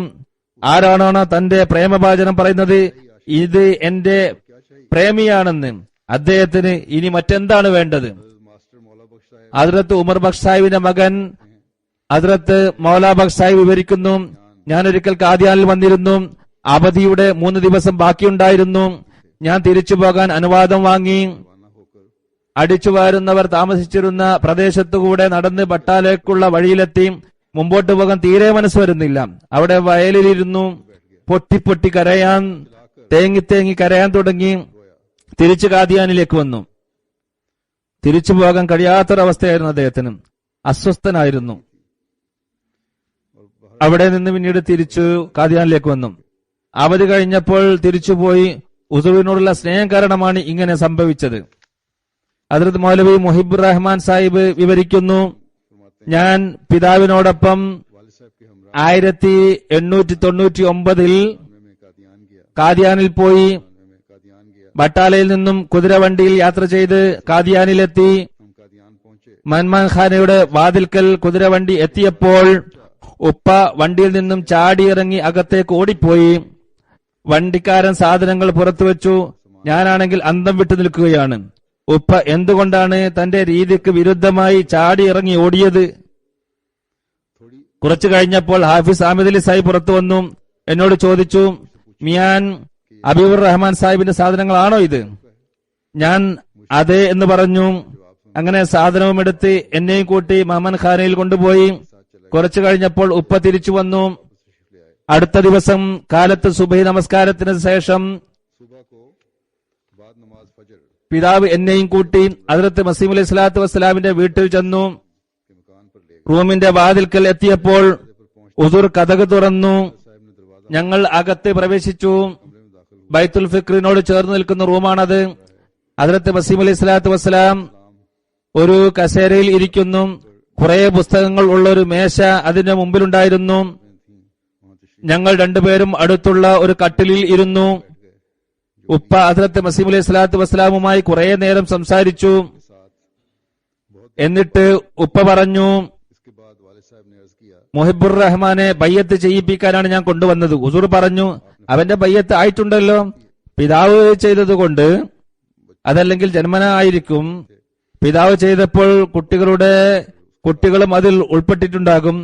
ആരാണോ തന്റെ പ്രേമഭാചനം പറയുന്നത് ഇത് എന്റെ പ്രേമിയാണെന്ന്. അദ്ദേഹത്തിന് ഇനി മറ്റെന്താണ് വേണ്ടത്? मास्टर मौला बख्श साहब ഹദ്രത്ത് ഉമർ ബക്ഷ് സാഹിബിന്റെ മകൻ ഹദ്രത്ത് മൗല ബക്ഷ് സാഹിബ് വിവരിക്കുന്നു, ഞാൻ ഒരിക്കൽ കാദിയാനിൽ വന്നിരുന്നു. അവധിയുടെ 3 ദിവസം ബാക്കിയുണ്ടായിരുന്നു. ഞാൻ തിരിച്ചു പോകാൻ അനുവാദം വാങ്ങി. रवाना होकर അടിച്ചുവാരുന്നവർ താമസിച്ചിരുന്ന പ്രദേശത്തുകൂടെ നടന്ന് ബട്ടാലേക്കുള്ള വഴിയിലെത്തി. മുമ്പോട്ട് പോകാൻ തീരെ മനസ്സ് വരുന്നില്ല. അവിടെ വയലിലിരുന്നു. പൊട്ടി പൊട്ടി കരയാൻ, തേങ്ങി തേങ്ങി കരയാൻ തുടങ്ങി. തിരിച്ചു കാദിയാനിലേക്ക് വന്നു. തിരിച്ചു പോകാൻ കഴിയാത്തൊരവസ്ഥയായിരുന്നു അദ്ദേഹത്തിന്. അസ്വസ്ഥനായിരുന്നു. അവിടെ നിന്ന് പിന്നീട് തിരിച്ചു കാദിയാനിലേക്ക് വന്നു. അവധി കഴിഞ്ഞപ്പോൾ തിരിച്ചുപോയി. ഉസുവിനോടുള്ള സ്നേഹം കാരണമാണ് ഇങ്ങനെ സംഭവിച്ചത്. ഹദ്രത്ത് മൗലവി മുഹിബുർ റഹ്മാൻ സാഹിബ് വിവരിക്കുന്നു, ഞാൻ പിതാവിനോടൊപ്പം वालिद साहब के हमरा 1899 में कादियान गया കാദിയാനിൽ പോയി. में कादियान गया ബട്ടാലയിൽ നിന്നും കുതിരവണ്ടിയിൽ യാത്ര ചെയ്ത് കാദിയാനിലെത്തി. हम कादियान पहुंचे മൻമാൻ ഖാനയുടെ വാതിൽക്കൽ കുതിരവണ്ടി എത്തിയപ്പോൾ ഉപ്പ വണ്ടിയിൽ നിന്നും ചാടിയിറങ്ങി അകത്തേക്ക് ഓടിപ്പോയി. വണ്ടിക്കാരൻ സാധനങ്ങൾ പുറത്തുവെച്ചു. ഞാനാണെങ്കിൽ അന്തം വിട്ടു നിൽക്കുകയാണ്. ഉപ്പ എന്തുകൊണ്ടാണ് തന്റെ രീതിക്ക് വിരുദ്ധമായി ചാടിയിറങ്ങി ഓടിയത്? കുറച്ചു കഴിഞ്ഞപ്പോൾ ഹാഫിസ് ആമിദ് അലി സാഹിബ് പുറത്തു വന്നു. എന്നോട് ചോദിച്ചു, മിയാൻ അബീബുർ റഹ്മാൻ സാഹിബിന്റെ സാധനങ്ങളാണോ ഇത്? ഞാൻ അതെ എന്ന് പറഞ്ഞു. അങ്ങനെ സാധനവും എടുത്ത് എന്നെയും കൂട്ടി മമൻ ഖാനയിൽ കൊണ്ടുപോയി. കുറച്ചു കഴിഞ്ഞപ്പോൾ ഉപ്പ തിരിച്ചു വന്നു. അടുത്ത ദിവസം കാലത്ത് സുബഹി നമസ്കാരത്തിന് ശേഷം सुबह को बाद नमाज फजर പിതാവ് എന്നെയും കൂട്ടി ഹദ്രത്ത് മസീഹ് അലൈഹി സ്വലാത്തു വസ്സലാമിന്റെ വീട്ടിൽ ചെന്നു. के मकान पर ले റൂമിന്റെ വാതിൽക്കൽ എത്തിയപ്പോൾ ഉസുർ കതക് തുറന്നു. साहब ने दरवाजा ഞങ്ങൾ അകത്ത് പ്രവേശിച്ചു. कमरे में दाखिल हुए ബൈത്തുൽ ഫിക്രിനോട് ചേർന്ന് നിൽക്കുന്ന റൂമാണത്. ഹദ്രത്ത് മസീഹ് അലൈഹി സ്വലാത്തു വസ്സലാം ഒരു കസേരയിൽ ഇരിക്കുന്നു. കുറെ പുസ്തകങ്ങൾ ഉള്ള ഒരു മേശ അതിന്റെ മുമ്പിലുണ്ടായിരുന്നു. थी वहां तशरीफ ഞങ്ങൾ രണ്ടുപേരും അടുത്തുള്ള ഒരു കട്ടിലിൽ ഇരുന്നു. ഉപ്പ ഹദ്രത്ത് മസീഹ് അലൈഹി സ്വലാത്തു വസ്സലാമുമായി കുറെ നേരം സംസാരിച്ചു. के साथ बहुत എന്നിട്ട് ഉപ്പ പറഞ്ഞു, इसके बाद वालिद साहब ने अर्ज किया മുഹിബുർ റഹ്മാനെ ബയ്യത്ത് ചെയ്യിപ്പിക്കാനാണ് ഞാൻ കൊണ്ടുവന്നത്. ഹുസൂർ പറഞ്ഞു, അവന്റെ ബയ്യത്ത് ആയിട്ടുണ്ടല്ലോ. പിതാവ് ചെയ്തതുകൊണ്ട് അതല്ലെങ്കിൽ ജന്മന ആയിരിക്കും. പിതാവ് ചെയ്തപ്പോൾ കുട്ടികളും അതിൽ ഉൾപ്പെട്ടിട്ടുണ്ടാകും.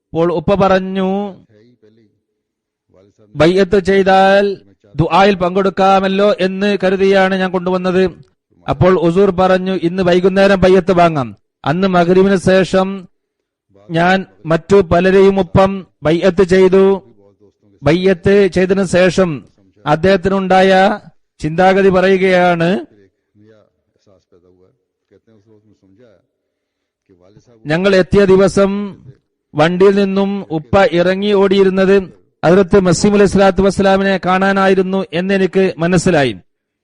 അപ്പോൾ ഉപ്പ പറഞ്ഞു, है ही पहले ही वालिद साहब ബയ്യത്ത് ചെയ്താൽ ദുആയിൽ പങ്കെടുക്കാമല്ലോ എന്ന് കരുതിയാണ് ഞാൻ കൊണ്ടുവന്നത്. അപ്പോൾ ഹുസൂർ പറഞ്ഞു, ഇന്ന് വൈകുന്നേരം ബയ്യത്ത് വാങ്ങാം. അന്ന് മഗ്രിബിന് ശേഷം ഞാൻ മറ്റു പലരെയുമൊപ്പം ബയ്യത്ത് ചെയ്തു. बहुत दोस्तों के ബയ്യത്ത് ചെയ്തതിനു ശേഷം അദ്ദേഹത്തിനുണ്ടായ ചിന്താഗതി പറയുകയാണ്, फिर एक नया एहसास पैदा हुआ है। कहते हैं उस वक्त में समझा कि वालिद साहब ഞങ്ങൾ എത്തിയ ദിവസം വണ്ടിയിൽ നിന്നും ഉപ്പ ഇറങ്ങി ഓടിയിരുന്നത് ഹദ്രത്ത് മസീഹ് അലൈഹി സ്വലാത്തു വസ്സലാമിനെ കാണാനായിരുന്നു എന്നെനിക്ക് മനസ്സിലായി.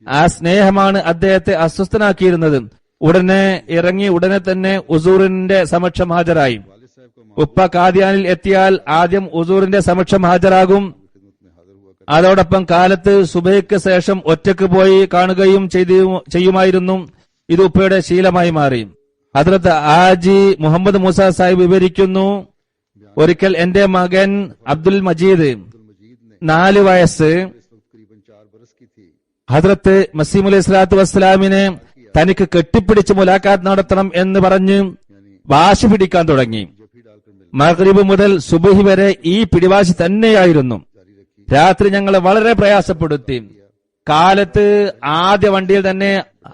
ആ സ്നേഹമാണ് അദ്ദേഹത്തെ അസ്വസ്ഥനാക്കിയിരുന്നത്. ഉടനെ ഇറങ്ങി ഉടനെ തന്നെ ഉസൂറിന്റെ സമക്ഷം ഹാജരായി. वालिद साहब का ഉപ്പ കാദിയാനിൽ എത്തിയാൽ ആദ്യം ഉസൂറിന്റെ സമക്ഷം ഹാജരാകും. खिदमत में हाजिर हुआ അതോടൊപ്പം കാലത്ത് സുബഹിക്ക് ശേഷം ഒറ്റക്ക് പോയി കാണുകയും ചെയ്യുമായിരുന്നു. ഇത് ഉപ്പയുടെ ശീലമായി മാറി. ഹദ്രത്ത് ആജി മുഹമ്മദ് മൂസ സാഹിബ് വിവരിക്കുന്നു, ഒരിക്കൽ എന്റെ മകൻ അബ്ദുൽ മജീദ് अब्दुल मजीद ने 4 വയസ്സ് इस वक्त करीबन 4 बरस की थी ഹദ്രത്ത് മസീഹ് അലൈഹി സ്വലാത്തു വസ്സലാമിനെ തനിക്ക് കെട്ടിപ്പിടിച്ച് മുലാഖാത്ത് നടത്തണം എന്ന് പറഞ്ഞ് വാശി പിടിക്കാൻ തുടങ്ങി. जफी डालकर मिल മഗ്രിബ് മുതൽ സുബഹി വരെ ഈ പിടിവാശി തന്നെയായിരുന്നു. जारी रखी രാത്രി ഞങ്ങളെ വളരെ പ്രയാസപ്പെടുത്തി. കാലത്ത് ആദ്യ വണ്ടിയിൽ തന്നെ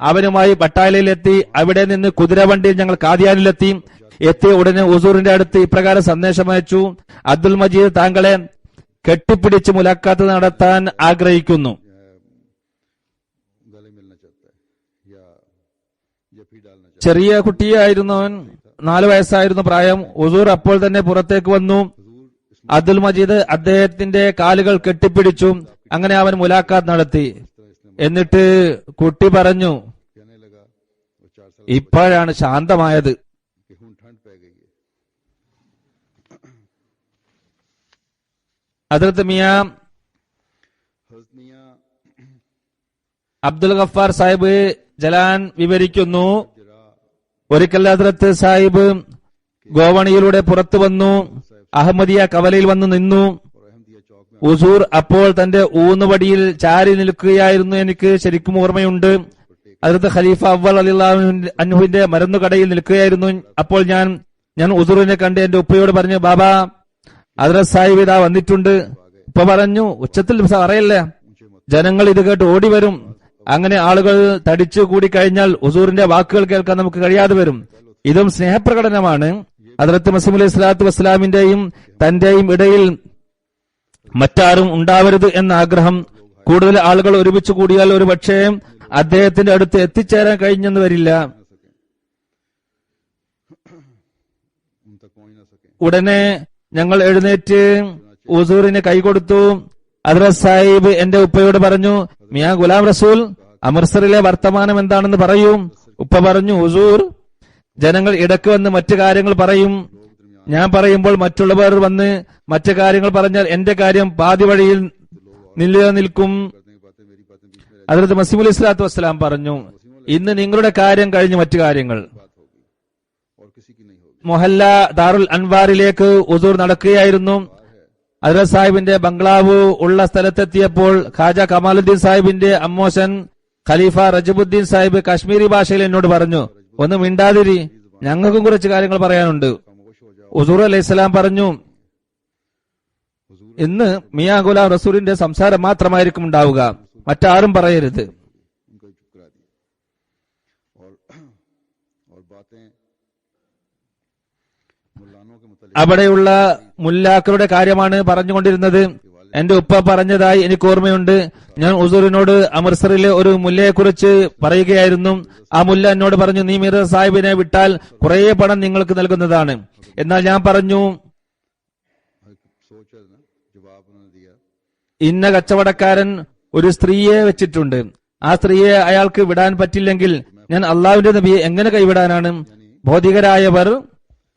അവനുമായി ബട്ടാലയിലെത്തി. അവിടെ നിന്ന് കുതിരവണ്ടിയിൽ ഞങ്ങൾ കാദിയാനിലെത്തി. എത്തിയ ഉടനെ ഉസൂറിന്റെ അടുത്ത് ഇപ്രകാരം സന്ദേശം അയച്ചു, അബ്ദുൽ മജീദ് താങ്കളെ കെട്ടിപ്പിടിച്ച് മുലാഖാത്ത് നടത്താൻ ആഗ്രഹിക്കുന്നു. गले मिलना चाहता है या जफी डालना चाहता ചെറിയ കുട്ടിയായിരുന്നു അവൻ, 4 വയസ്സായിരുന്നു പ്രായം. ഉസൂർ അപ്പോൾ തന്നെ പുറത്തേക്ക് വന്നു. അബ്ദുൽ മജീദ് അദ്ദേഹത്തിന്റെ കാലുകൾ കെട്ടിപ്പിടിച്ചു. അങ്ങനെ അവൻ മുലാഖാത്ത് നടത്തി. എന്നിട്ട് കുട്ടി പറഞ്ഞു, है। कहने लगा वो 4 साल ഇപ്പോഴാണ് ശാന്തമായത്. के हूं ठंड पै गई है ഹദ്രത്ത് മിയ हज़रत मियां അബ്ദുൽ ഗഫാർ സാഹിബ് ജലാൻ വിവരിക്കുന്നു, जरा ഒരിക്കൽ ഹദ്രത്ത് സാഹിബ് ഗോവണിയിലൂടെ പുറത്തു വന്നു. അഹമ്മദിയ കവലയിൽ വന്നു നിന്നു. और अहमदिया चौक में ഉസൂർ അപ്പോൾ തന്റെ ഊന്നുവടിയിൽ ചാരി നിൽക്കുകയായിരുന്നു. എനിക്ക് ശരിക്കും ഓർമ്മയുണ്ട്. അതിർത്ത് ഖലീഫ അവ്വൽ റളിയല്ലാഹു അൻഹുവിന്റെ മരുന്നുകടയിൽ നിൽക്കുകയായിരുന്നു. അപ്പോൾ ഞാൻ ഉസൂറിനെ കണ്ട് എന്റെ ഉപ്പയോട് പറഞ്ഞു, ബാബാ ഹദ്റത്ത് സാഹിബ് ഇതാ വന്നിട്ടുണ്ട്. ഉപ്പ പറഞ്ഞു, ഉച്ചത്തിൽ പറയല്ലേ, ജനങ്ങൾ ഇത് കേട്ട് ഓടി വരും. അങ്ങനെ ആളുകൾ തടിച്ചു കൂടി കഴിഞ്ഞാൽ ഹുസൂറിന്റെ വാക്കുകൾ കേൾക്കാൻ നമുക്ക് കഴിയാതെ വരും. ഇതും സ്നേഹപ്രകടനമാണ്. ഹദ്റത്ത് മസീഹ് അലൈഹി സ്വലാത്തു വസ്സലാമിന്റെയും തന്റെയും ഇടയിൽ മറ്റാരും ഉണ്ടാവരുത് എന്ന ആഗ്രഹം. കൂടുതൽ ആളുകൾ ഒരുമിച്ച് കൂടിയാൽ ഒരു പക്ഷേ അദ്ദേഹത്തിന്റെ അടുത്ത് എത്തിച്ചേരാൻ കഴിഞ്ഞെന്ന് വരില്ല. ഉടനെ ഞങ്ങൾ എഴുന്നേറ്റ് ഹുസൂറിന് കൈകൊടുത്തു. ഹദ്റത്ത് സാഹിബ് എന്റെ ഉപ്പയോട് പറഞ്ഞു, മിയാ ഗുലാം റസൂൽ, അമൃത്സറിലെ വർത്തമാനം എന്താണെന്ന് പറയൂ. ഉപ്പ പറഞ്ഞു, ഹുസൂർ, ജനങ്ങൾ ഇടക്ക് വന്ന് മറ്റു കാര്യങ്ങൾ പറയും. ഞാൻ പറയുമ്പോൾ മറ്റുള്ളവർ വന്ന് മറ്റു കാര്യങ്ങൾ പറഞ്ഞാൽ എന്റെ കാര്യം പാതി വഴിയിൽ നിലനിൽക്കും. ഹദ്റത്ത് മസീഹ് അലൈഹി സ്വലാത്തു വസ്സലാം പറഞ്ഞു, ഇന്ന് നിങ്ങളുടെ കാര്യം കഴിഞ്ഞ് മറ്റു കാര്യങ്ങൾ. മൊഹല്ല ദാറുൽ അൻവാറിലേക്ക് ഹുസൂർ നടക്കുകയായിരുന്നു. ഹദ്റത്ത് സാഹിബിന്റെ ബംഗ്ലാവ് ഉള്ള സ്ഥലത്തെത്തിയപ്പോൾ ഖാജ കമാലുദ്ദീൻ സാഹിബിന്റെ അമ്മോശൻ ഖലീഫ റജബുദ്ദീൻ സാഹിബ് കാശ്മീരി ഭാഷയിൽ എന്നോട് പറഞ്ഞു, ഒന്ന് മിണ്ടാതിരി, ഞങ്ങൾക്കും കുറച്ച് കാര്യങ്ങൾ പറയാനുണ്ട്. ഹുസൂർ അലൈഹിസ്സലാം പറഞ്ഞു, ഇന്ന് മിയാ ഗുലാം റസൂലിന്റെ സംസാരം മാത്രമായിരിക്കും ഉണ്ടാവുക, മറ്റാരും പറയരുത്. അവിടെയുള്ള മുല്ലാക്കളുടെ കാര്യമാണ് പറഞ്ഞുകൊണ്ടിരുന്നത്. എന്റെ ഉപ്പ പറഞ്ഞതായി എനിക്ക് ഓർമ്മയുണ്ട്. ഞാൻ ഹുസൂറിനോട് അമൃത്സറിലെ ഒരു മുല്ലയെക്കുറിച്ച് പറയുകയായിരുന്നു. ആ മുല്ല എന്നോട് പറഞ്ഞു, നീ മിർസ സാഹിബിനെ വിട്ടാൽ കുറെ പണം നിങ്ങൾക്ക് നൽകുന്നതാണ്. എന്നാൽ ഞാൻ പറഞ്ഞു, ഇന്ന കച്ചവടക്കാരൻ ഒരു സ്ത്രീയെ വെച്ചിട്ടുണ്ട്. ആ സ്ത്രീയെ അയാൾക്ക് വിടാൻ പറ്റില്ലെങ്കിൽ ഞാൻ അള്ളാഹുവിന്റെ നബിയെ എങ്ങനെ കൈവിടാനാണ്? ഭൗതികരായവർ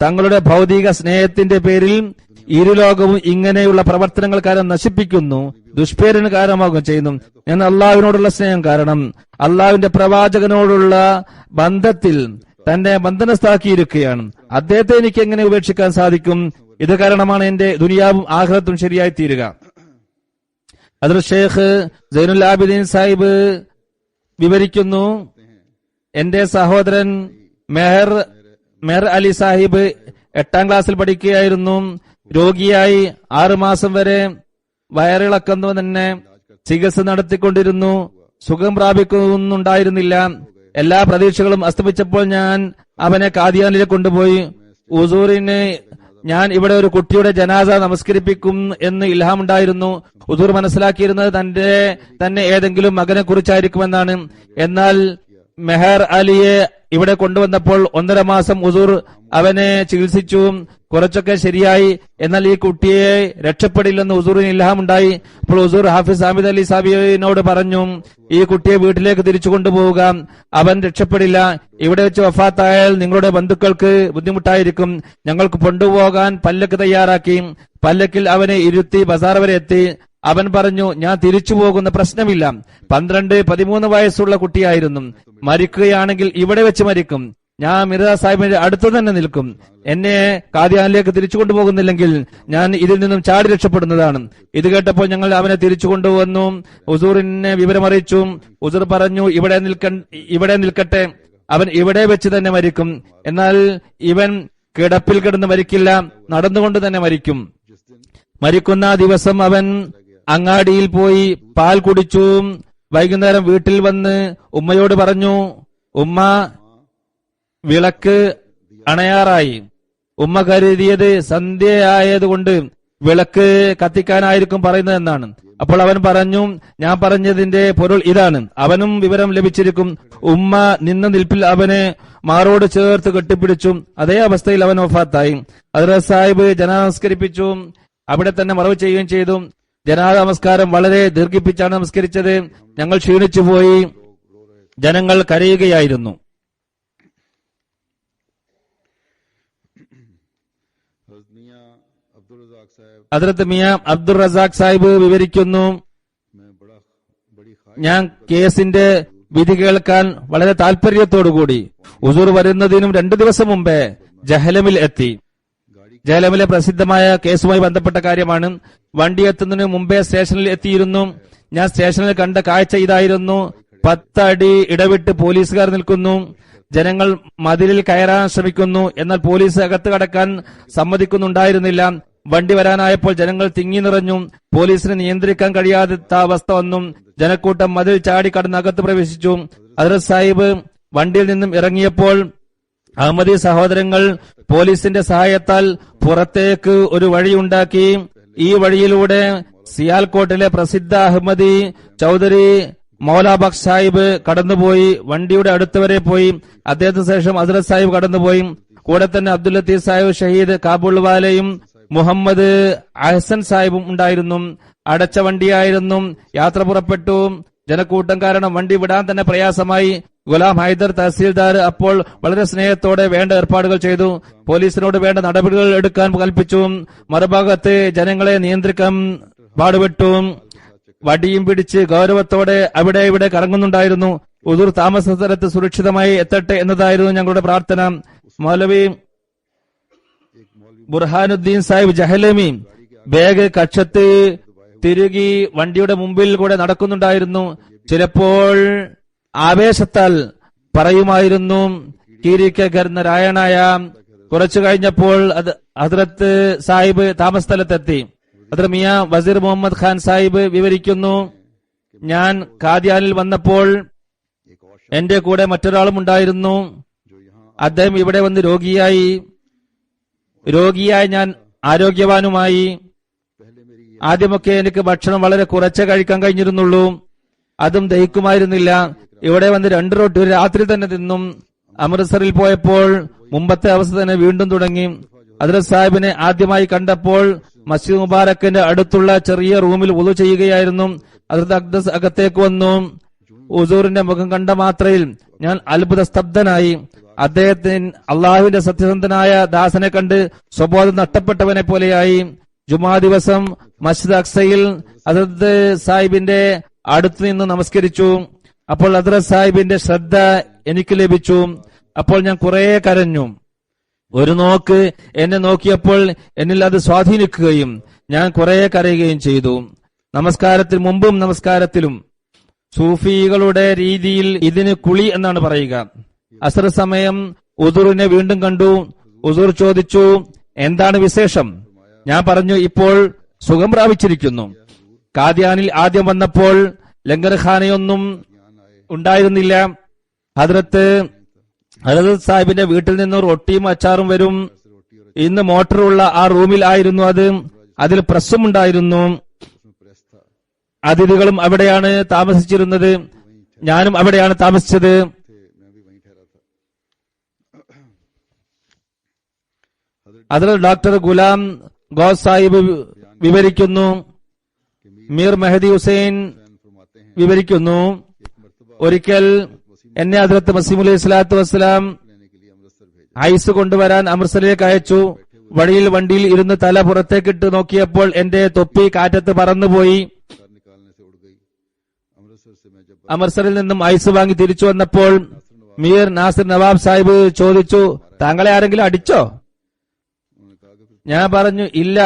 തങ്ങളുടെ ഭൗതിക സ്നേഹത്തിന്റെ പേരിൽ ഇരുലോകവും ഇങ്ങനെയുള്ള പ്രവർത്തനങ്ങൾ കാരണം നശിപ്പിക്കുന്നു, ദുഷ്പേരിന് കാരണമാകുകയും ചെയ്യുന്നു. ഞാൻ അള്ളാഹുവിനോടുള്ള സ്നേഹം കാരണം അള്ളാഹുവിന്റെ പ്രവാചകനോടുള്ള ബന്ധത്തിൽ തന്നെ ബന്ധനസ്ഥാക്കിയിരിക്കുകയാണ്. അദ്ദേഹത്തെ എനിക്ക് എങ്ങനെ ഉപേക്ഷിക്കാൻ സാധിക്കും? ഇത് കാരണമാണ് എന്റെ ദുനിയാവും ആഖിറത്തും ശരിയായി തീരുക. അതിൽ ഷേഖ് സൈനുൽ ആബിദീൻ സാഹിബ് വിവരിക്കുന്നു, എന്റെ സഹോദരൻ മെഹർ അലി സാഹിബ് 8ാം ക്ലാസ്സിൽ പഠിക്കുകയായിരുന്നു. രോഗിയായി 6 മാസം വരെ വയറിളക്കുന്നു തന്നെ ചികിത്സ നടത്തിക്കൊണ്ടിരുന്നു. സുഖം പ്രാപിക്കുന്നുണ്ടായിരുന്നില്ല. എല്ലാ പ്രതീക്ഷകളും അസ്തമിച്ചപ്പോൾ ഞാൻ അവനെ കാദിയാനിലേക്ക് കൊണ്ടുപോയി. ഹുസൂറിന് ഞാൻ ഇവിടെ ഒരു കുട്ടിയുടെ ജനാസ നമസ്കരിപ്പിക്കും എന്ന് ഇൽഹാമുണ്ടായിരുന്നു. ഹുസൂർ മനസ്സിലാക്കിയിരുന്നത് തന്നെ ഏതെങ്കിലും മകനെ കുറിച്ചായിരിക്കുമെന്നാണ്. എന്നാൽ മെഹർ അലിയെ ഇവിടെ കൊണ്ടുവന്നപ്പോൾ 1.5 മാസം ഹുസൂർ അവനെ ചികിത്സിച്ചു. കുറച്ചൊക്കെ ശരിയായി. എന്നാൽ ഈ കുട്ടിയെ രക്ഷപ്പെടില്ലെന്ന് ഹുസൂറിന് ഇൽഹാമുണ്ടായി. അപ്പോൾ ഹുസൂർ ഹാഫിസ് ഹമീദ് അലി സാഹിബിനോട് പറഞ്ഞു, ഈ കുട്ടിയെ വീട്ടിലേക്ക് തിരിച്ചു കൊണ്ടുപോവുക, അവൻ രക്ഷപ്പെടില്ല. ഇവിടെ വെച്ച് വഫാത്തായാൽ നിങ്ങളുടെ ബന്ധുക്കൾക്ക് ബുദ്ധിമുട്ടായിരിക്കും. ഞങ്ങൾക്ക് കൊണ്ടുപോകാൻ പല്ലക്ക് തയ്യാറാക്കി. പല്ലക്കിൽ അവനെ ഇരുത്തി ബസാർ വരെ എത്തി. അവൻ പറഞ്ഞു, ഞാൻ തിരിച്ചു പോകുന്ന പ്രശ്നമില്ല. 12-13 വയസ്സുള്ള കുട്ടിയായിരുന്നു. മരിക്കുകയാണെങ്കിൽ ഇവിടെ വെച്ച് മരിക്കും. ഞാൻ മിർസ സാഹിബിന്റെ അടുത്ത് തന്നെ നിൽക്കും. എന്നെ കാദിയാനിലേക്ക് തിരിച്ചു കൊണ്ടുപോകുന്നില്ലെങ്കിൽ ഞാൻ ഇതിൽ നിന്നും ചാടി രക്ഷപ്പെടുന്നതാണ്. ഇത് കേട്ടപ്പോൾ ഞങ്ങൾ അവനെ തിരിച്ചു കൊണ്ടുവന്നു. ഹുസൂറിനെ വിവരമറിയിച്ചു. ഹുസൂർ പറഞ്ഞു, ഇവിടെ നിൽക്കട്ടെ, അവൻ ഇവിടെ വെച്ച് തന്നെ മരിക്കും. എന്നാൽ ഇവൻ കിടപ്പിൽ കിടന്ന് മരിക്കില്ല, നടന്നുകൊണ്ട് തന്നെ മരിക്കും. മരിക്കുന്ന ദിവസം അവൻ അങ്ങാടിയിൽ പോയി പാൽ കുടിച്ചു. വൈകുന്നേരം വീട്ടിൽ വന്ന് ഉമ്മയോട് പറഞ്ഞു, ഉമ്മ, വിളക്ക് അണയാറായി. ഉമ്മ കരുതിയത് സന്ധ്യയായതുകൊണ്ട് വിളക്ക് കത്തിക്കാനായിരിക്കും പറയുന്നതെന്നാണ്. അപ്പോൾ അവൻ പറഞ്ഞു, ഞാൻ പറഞ്ഞതിന്റെ പൊരുൾ ഇതാണ്. അവനും വിവരം ലഭിച്ചിരിക്കും. ഉമ്മ നിന്ന നിൽപ്പിൽ അവനെ മാറോട് ചേർത്ത് കെട്ടിപ്പിടിച്ചു. അതേ അവസ്ഥയിൽ അവൻ വഫാത്തായി. ഹദ്റത്ത് സാഹിബ് ജനാസ നമസ്കരിപ്പിച്ചു. അവിടെ തന്നെ മറവ് ചെയ്യുകയും ചെയ്തു. ജനാസ നമസ്കാരം വളരെ ദീർഘിപ്പിച്ചാണ് നമസ്കരിച്ചത്. ഞങ്ങൾ ക്ഷീണിച്ചു പോയി. ജനങ്ങൾ കരയുകയായിരുന്നു. ഹദ്റത്ത് മിയാ അബ്ദുൾ റസാഖ് സാഹിബ് വിവരിക്കുന്നു, ഞാൻ കേസിന്റെ വിധി കേൾക്കാൻ വളരെ താല്പര്യത്തോടുകൂടി ഹുസൂർ വരുന്നതിനും 2 ദിവസം മുമ്പേ ജഹലമിൽ എത്തി. ജഹലമിലെ പ്രസിദ്ധമായ കേസുമായി ബന്ധപ്പെട്ട കാര്യമാണ്. വണ്ടി എത്തുന്നതിന് മുമ്പേ സ്റ്റേഷനിൽ എത്തിയിരുന്നു. ഞാൻ സ്റ്റേഷനിൽ കണ്ട കാഴ്ച ഇതായിരുന്നു. 10 അടി ഇടവിട്ട് പോലീസുകാർ നിൽക്കുന്നു. ജനങ്ങൾ മതിലിൽ കയറാൻ ശ്രമിക്കുന്നു. എന്നാൽ പോലീസ് അകത്ത് കടക്കാൻ സമ്മതിക്കുന്നുണ്ടായിരുന്നില്ല. വണ്ടി വരാനായപ്പോൾ ജനങ്ങൾ തിങ്ങി നിറഞ്ഞു. പോലീസിന് നിയന്ത്രിക്കാൻ കഴിയാത്ത അവസ്ഥ വന്നു. ജനക്കൂട്ടം മതിൽ ചാടി കടന്ന് അകത്ത് പ്രവേശിച്ചു. ഹദ്റത്ത് സാഹിബ് വണ്ടിയിൽ നിന്നും ഇറങ്ങിയപ്പോൾ അഹമ്മദി സഹോദരങ്ങൾ പോലീസിന്റെ സഹായത്താൽ പുറത്തേക്ക് ഒരു വഴിയുണ്ടാക്കി. ഈ വഴിയിലൂടെ സിയാൽകോട്ടിലെ പ്രസിദ്ധ അഹമ്മദി ചൌധരി മൗലാബഖ് സാഹിബ് കടന്നുപോയി. വണ്ടിയുടെ അടുത്തുവരെ പോയി. അദ്ദേഹത്തിന് ശേഷം ഹദ്റത്ത് സാഹിബ് കടന്നുപോയി. കൂടെ തന്നെ അബ്ദുൽ ലത്തീഫ് സാഹിബ് ഷഹീദ് കാബൂൾവാലയും മുഹമ്മദ് അഹ്സൻ സാഹിബും ഉണ്ടായിരുന്നു. അടച്ച വണ്ടിയായിരുന്നു. യാത്ര പുറപ്പെട്ടു. ജനക്കൂട്ടം കാരണം വണ്ടി വിടാൻ തന്നെ പ്രയാസമായി. ഗുലാം ഹൈദർ തഹസീൽദാർ അപ്പോൾ വളരെ സ്നേഹത്തോടെ വേണ്ട ഏർപ്പാടുകൾ ചെയ്തു. പോലീസിനോട് വേണ്ട നടപടികൾ എടുക്കാൻ കൽപ്പിച്ചു. മറുഭാഗത്ത് ജനങ്ങളെ നിയന്ത്രിക്കാൻ പാടുപെട്ടു. വടിയും പിടിച്ച് ഗൗരവത്തോടെ അവിടെ ഇവിടെ കറങ്ങുന്നുണ്ടായിരുന്നു. ഉദൂർ താമസ സ്ഥലത്ത് സുരക്ഷിതമായി എത്തട്ടെ എന്നതായിരുന്നു ഞങ്ങളുടെ പ്രാർത്ഥന. മൗലവി ബുർഹാനുദ്ദീൻ സാഹിബ് ജഹലമി ബാഗ് കക്ഷത്ത് തിരുകി വണ്ടിയുടെ മുമ്പിൽ കൂടെ നടക്കുന്നുണ്ടായിരുന്നു. ചിലപ്പോൾ ആവേശത്താൽ പറയുമായിരുന്നു, കീരിക്ക ഗർണരായണായ. കുറച്ചു കഴിഞ്ഞപ്പോൾ ഹദ്റത്ത് സാഹിബ് താമസസ്ഥലത്തെത്തി. ഹദ്റത്ത് മിയ വസീർ മുഹമ്മദ് ഖാൻ സാഹിബ് വിവരിക്കുന്നു, ഞാൻ ഖാദിയാനിൽ വന്നപ്പോൾ എന്റെ കൂടെ മറ്റൊരാളും ഉണ്ടായിരുന്നു. അദ്ദേഹം ഇവിടെ വന്ന് രോഗിയായി ഞാൻ ആരോഗ്യവാനുമായി. ആദ്യമൊക്കെ എനിക്ക് ഭക്ഷണം വളരെ കുറച്ചേ കഴിക്കാൻ കഴിഞ്ഞിരുന്നുള്ളൂ. അതും ദഹിക്കുമായിരുന്നില്ല. ഇവിടെ വന്ന് 2 റൊട്ടി ഒരു രാത്രി തന്നെ തിന്നും. അമൃത്സറിൽ പോയപ്പോൾ മുമ്പത്തെ അവസ്ഥ തന്നെ വീണ്ടും തുടങ്ങി. ഹദ്റത്ത് സാഹിബിനെ ആദ്യമായി കണ്ടപ്പോൾ മസ്ജിദ് മുബാറക്കിന്റെ അടുത്തുള്ള ചെറിയ റൂമിൽ വുളു ചെയ്യുകയായിരുന്നു. ഹദ്റത്ത് അഖ്ദസ് അകത്തേക്ക് വന്നു. ഹുസൂറിന്റെ മുഖം കണ്ട മാത്രയിൽ ഞാൻ അത്ഭുത സ്തബ്ധനായി. അദ്ദേഹത്തിന് അള്ളാഹുവിന്റെ സത്യസന്ധനായ ദാസനെ കണ്ട് സ്വബോധം നഷ്ടപ്പെട്ടവനെ പോലെയായി. ജുമാ ദിവസം മസ്ജിദ് അക്സയിൽ ഹദ്റത്ത് സാഹിബിന്റെ അടുത്ത് നിന്ന് നമസ്കരിച്ചു. അപ്പോൾ ഹദ്റത്ത് സാഹിബിന്റെ ശ്രദ്ധ എനിക്ക് ലഭിച്ചു. അപ്പോൾ ഞാൻ കുറെ കരഞ്ഞു. ഒരു നോക്ക് എന്നെ നോക്കിയപ്പോൾ എന്നിൽ അത് സ്വാധീനിക്കുകയും ഞാൻ കുറെ കരയുകയും ചെയ്തു. നമസ്കാരത്തിന് മുമ്പും നമസ്കാരത്തിലും. സൂഫികളുടെ രീതിയിൽ ഇതിന് കുളി എന്നാണ് പറയുക. അസ്ർ സമയം ഉദൂറിനെ വീണ്ടും കണ്ടു. ഉദൂർ ചോദിച്ചു, എന്താണ് വിശേഷം? ഞാൻ പറഞ്ഞു, ഇപ്പോൾ സുഖം പ്രാപിച്ചിരിക്കുന്നു. ഖാദിയാനിൽ ആദ്യം വന്നപ്പോൾ ലങ്കർഖാനയൊന്നും ഉണ്ടായിരുന്നില്ല. ഹദ്റത്ത് സാഹിബിന്റെ വീട്ടിൽ നിന്ന് റൊട്ടിയും അച്ചാറും വരും. ഇന്ന് മോട്ടറുള്ള ആ റൂമിൽ ആയിരുന്നു അത്. അതിൽ പ്രസ്സും ഉണ്ടായിരുന്നു. അതിഥികളും അവിടെയാണ് താമസിച്ചിരുന്നത്. ഞാനും അവിടെയാണ് താമസിച്ചത്. അതിൽ ഡോക്ടർ ഗുലാം ഗോസ് സാഹിബ് വിവരിക്കുന്നു, മീർ മെഹദി ഹുസൈൻ വിവരിക്കുന്നു, ഒരിക്കൽ എന്നെ ഹദ്റത്ത് മസീഹ് അലൈഹി സ്വലാത്തു വസ്സലാം ഐസ് കൊണ്ടുവരാൻ അമൃത്സറിലേക്ക് അയച്ചു. വഴിയിൽ വണ്ടിയിൽ ഇരുന്ന് തല പുറത്തേക്കിട്ട് നോക്കിയപ്പോൾ എന്റെ തൊപ്പി കാറ്റത്ത് പറന്നുപോയി. അമൃത്സറിൽ നിന്നും ഐസ് വാങ്ങി തിരിച്ചു വന്നപ്പോൾ മീർ നാസിർ നവാബ് സാഹിബ് ചോദിച്ചു, താങ്കളെ ആരെങ്കിലും അടിച്ചോ? ഞാൻ പറഞ്ഞു, ഇല്ല.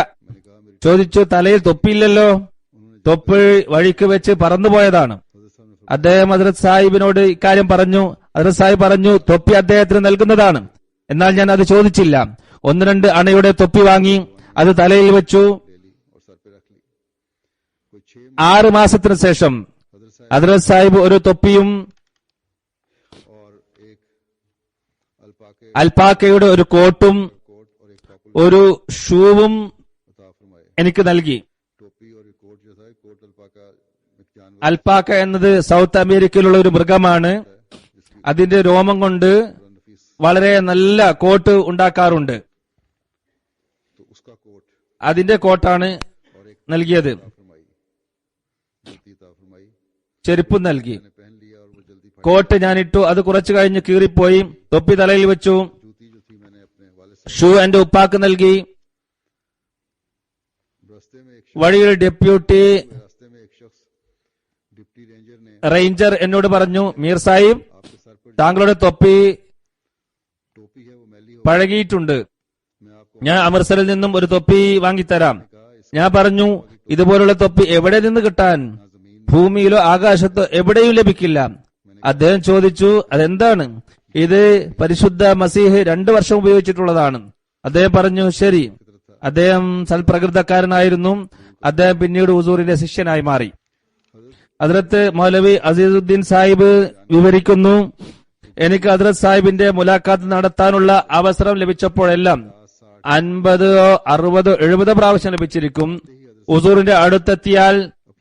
ചോദിച്ചു, തലയിൽ തൊപ്പിയില്ലല്ലോ? തൊപ്പി വഴിക്ക് വെച്ച് പറന്നുപോയതാണ്. അദ്ദേഹം ഹദ്റത്ത് സാഹിബിനോട് ഇക്കാര്യം പറഞ്ഞു. ഹദ്റത്ത് സാഹിബ് പറഞ്ഞു, തൊപ്പി അദ്ദേഹത്തിന് നൽകുന്നതാണ്. എന്നാൽ ഞാൻ അത് ചോദിച്ചില്ല. 1-2 അണയുടെ തൊപ്പി വാങ്ങി അത് തലയിൽ വെച്ചു. 6 മാസത്തിന് ശേഷം ഹദ്റത്ത് സാഹിബ് ഒരു തൊപ്പിയും അൽപാക്കയുടെ ഒരു കോട്ടും ഒരു ഷൂവും എനിക്ക് നൽകി. അൽപാക്ക എന്നത് സൗത്ത് അമേരിക്കയിലുള്ള ഒരു മൃഗമാണ്. അതിന്റെ രോമം കൊണ്ട് വളരെ നല്ല കോട്ട് ഉണ്ടാക്കാറുണ്ട്. അതിന്റെ കോട്ടാണ് നൽകിയത്. ചെരുപ്പ് നൽകി. കോട്ട് ഞാനിട്ടു. അത് കുറച്ചു കഴിഞ്ഞ് കീറിപ്പോയി. തൊപ്പി തലയിൽ വെച്ചു. ഷൂ എന്റെ ഉപ്പാക്ക് നൽകി. വഴിയിൽ ഡെപ്യൂട്ടി റേഞ്ചർ എന്നോട് പറഞ്ഞു, മീർ സാഹിബ്, താങ്കളുടെ തൊപ്പി പഴകിയിട്ടുണ്ട്. ഞാൻ അമൃത്സറിൽ നിന്നും ഒരു തൊപ്പി വാങ്ങിത്തരാം. ഞാൻ പറഞ്ഞു, ഇതുപോലുള്ള തൊപ്പി എവിടെ നിന്ന് കിട്ടാൻ? ഭൂമിയിലോ ആകാശത്തോ എവിടെയും ലഭിക്കില്ല. അദ്ദേഹം ചോദിച്ചു, അതെന്താണ്? ഇത് പരിശുദ്ധ മസീഹ് 2 വർഷം ഉപയോഗിച്ചിട്ടുള്ളതാണ്. അദ്ദേഹം പറഞ്ഞു, ശരി. അദ്ദേഹം സൽപ്രകൃതക്കാരനായിരുന്നു. അദ്ദേഹം പിന്നീട് ഹുസൂറിന്റെ ശിഷ്യനായി മാറി. ഹദ്രത്ത് മൗലവി അസീസുദ്ദീൻ സാഹിബ് വിവരിക്കുന്നു, എനിക്ക് ഹദ്രത്ത് സാഹിബിന്റെ മുലാഖാത്ത് നടത്താനുള്ള അവസരം ലഭിച്ചപ്പോഴെല്ലാം 50, 60, 70 പ്രാവശ്യം ലഭിച്ചിരിക്കും. ഹുസൂറിന്റെ അടുത്തെത്തിയാൽ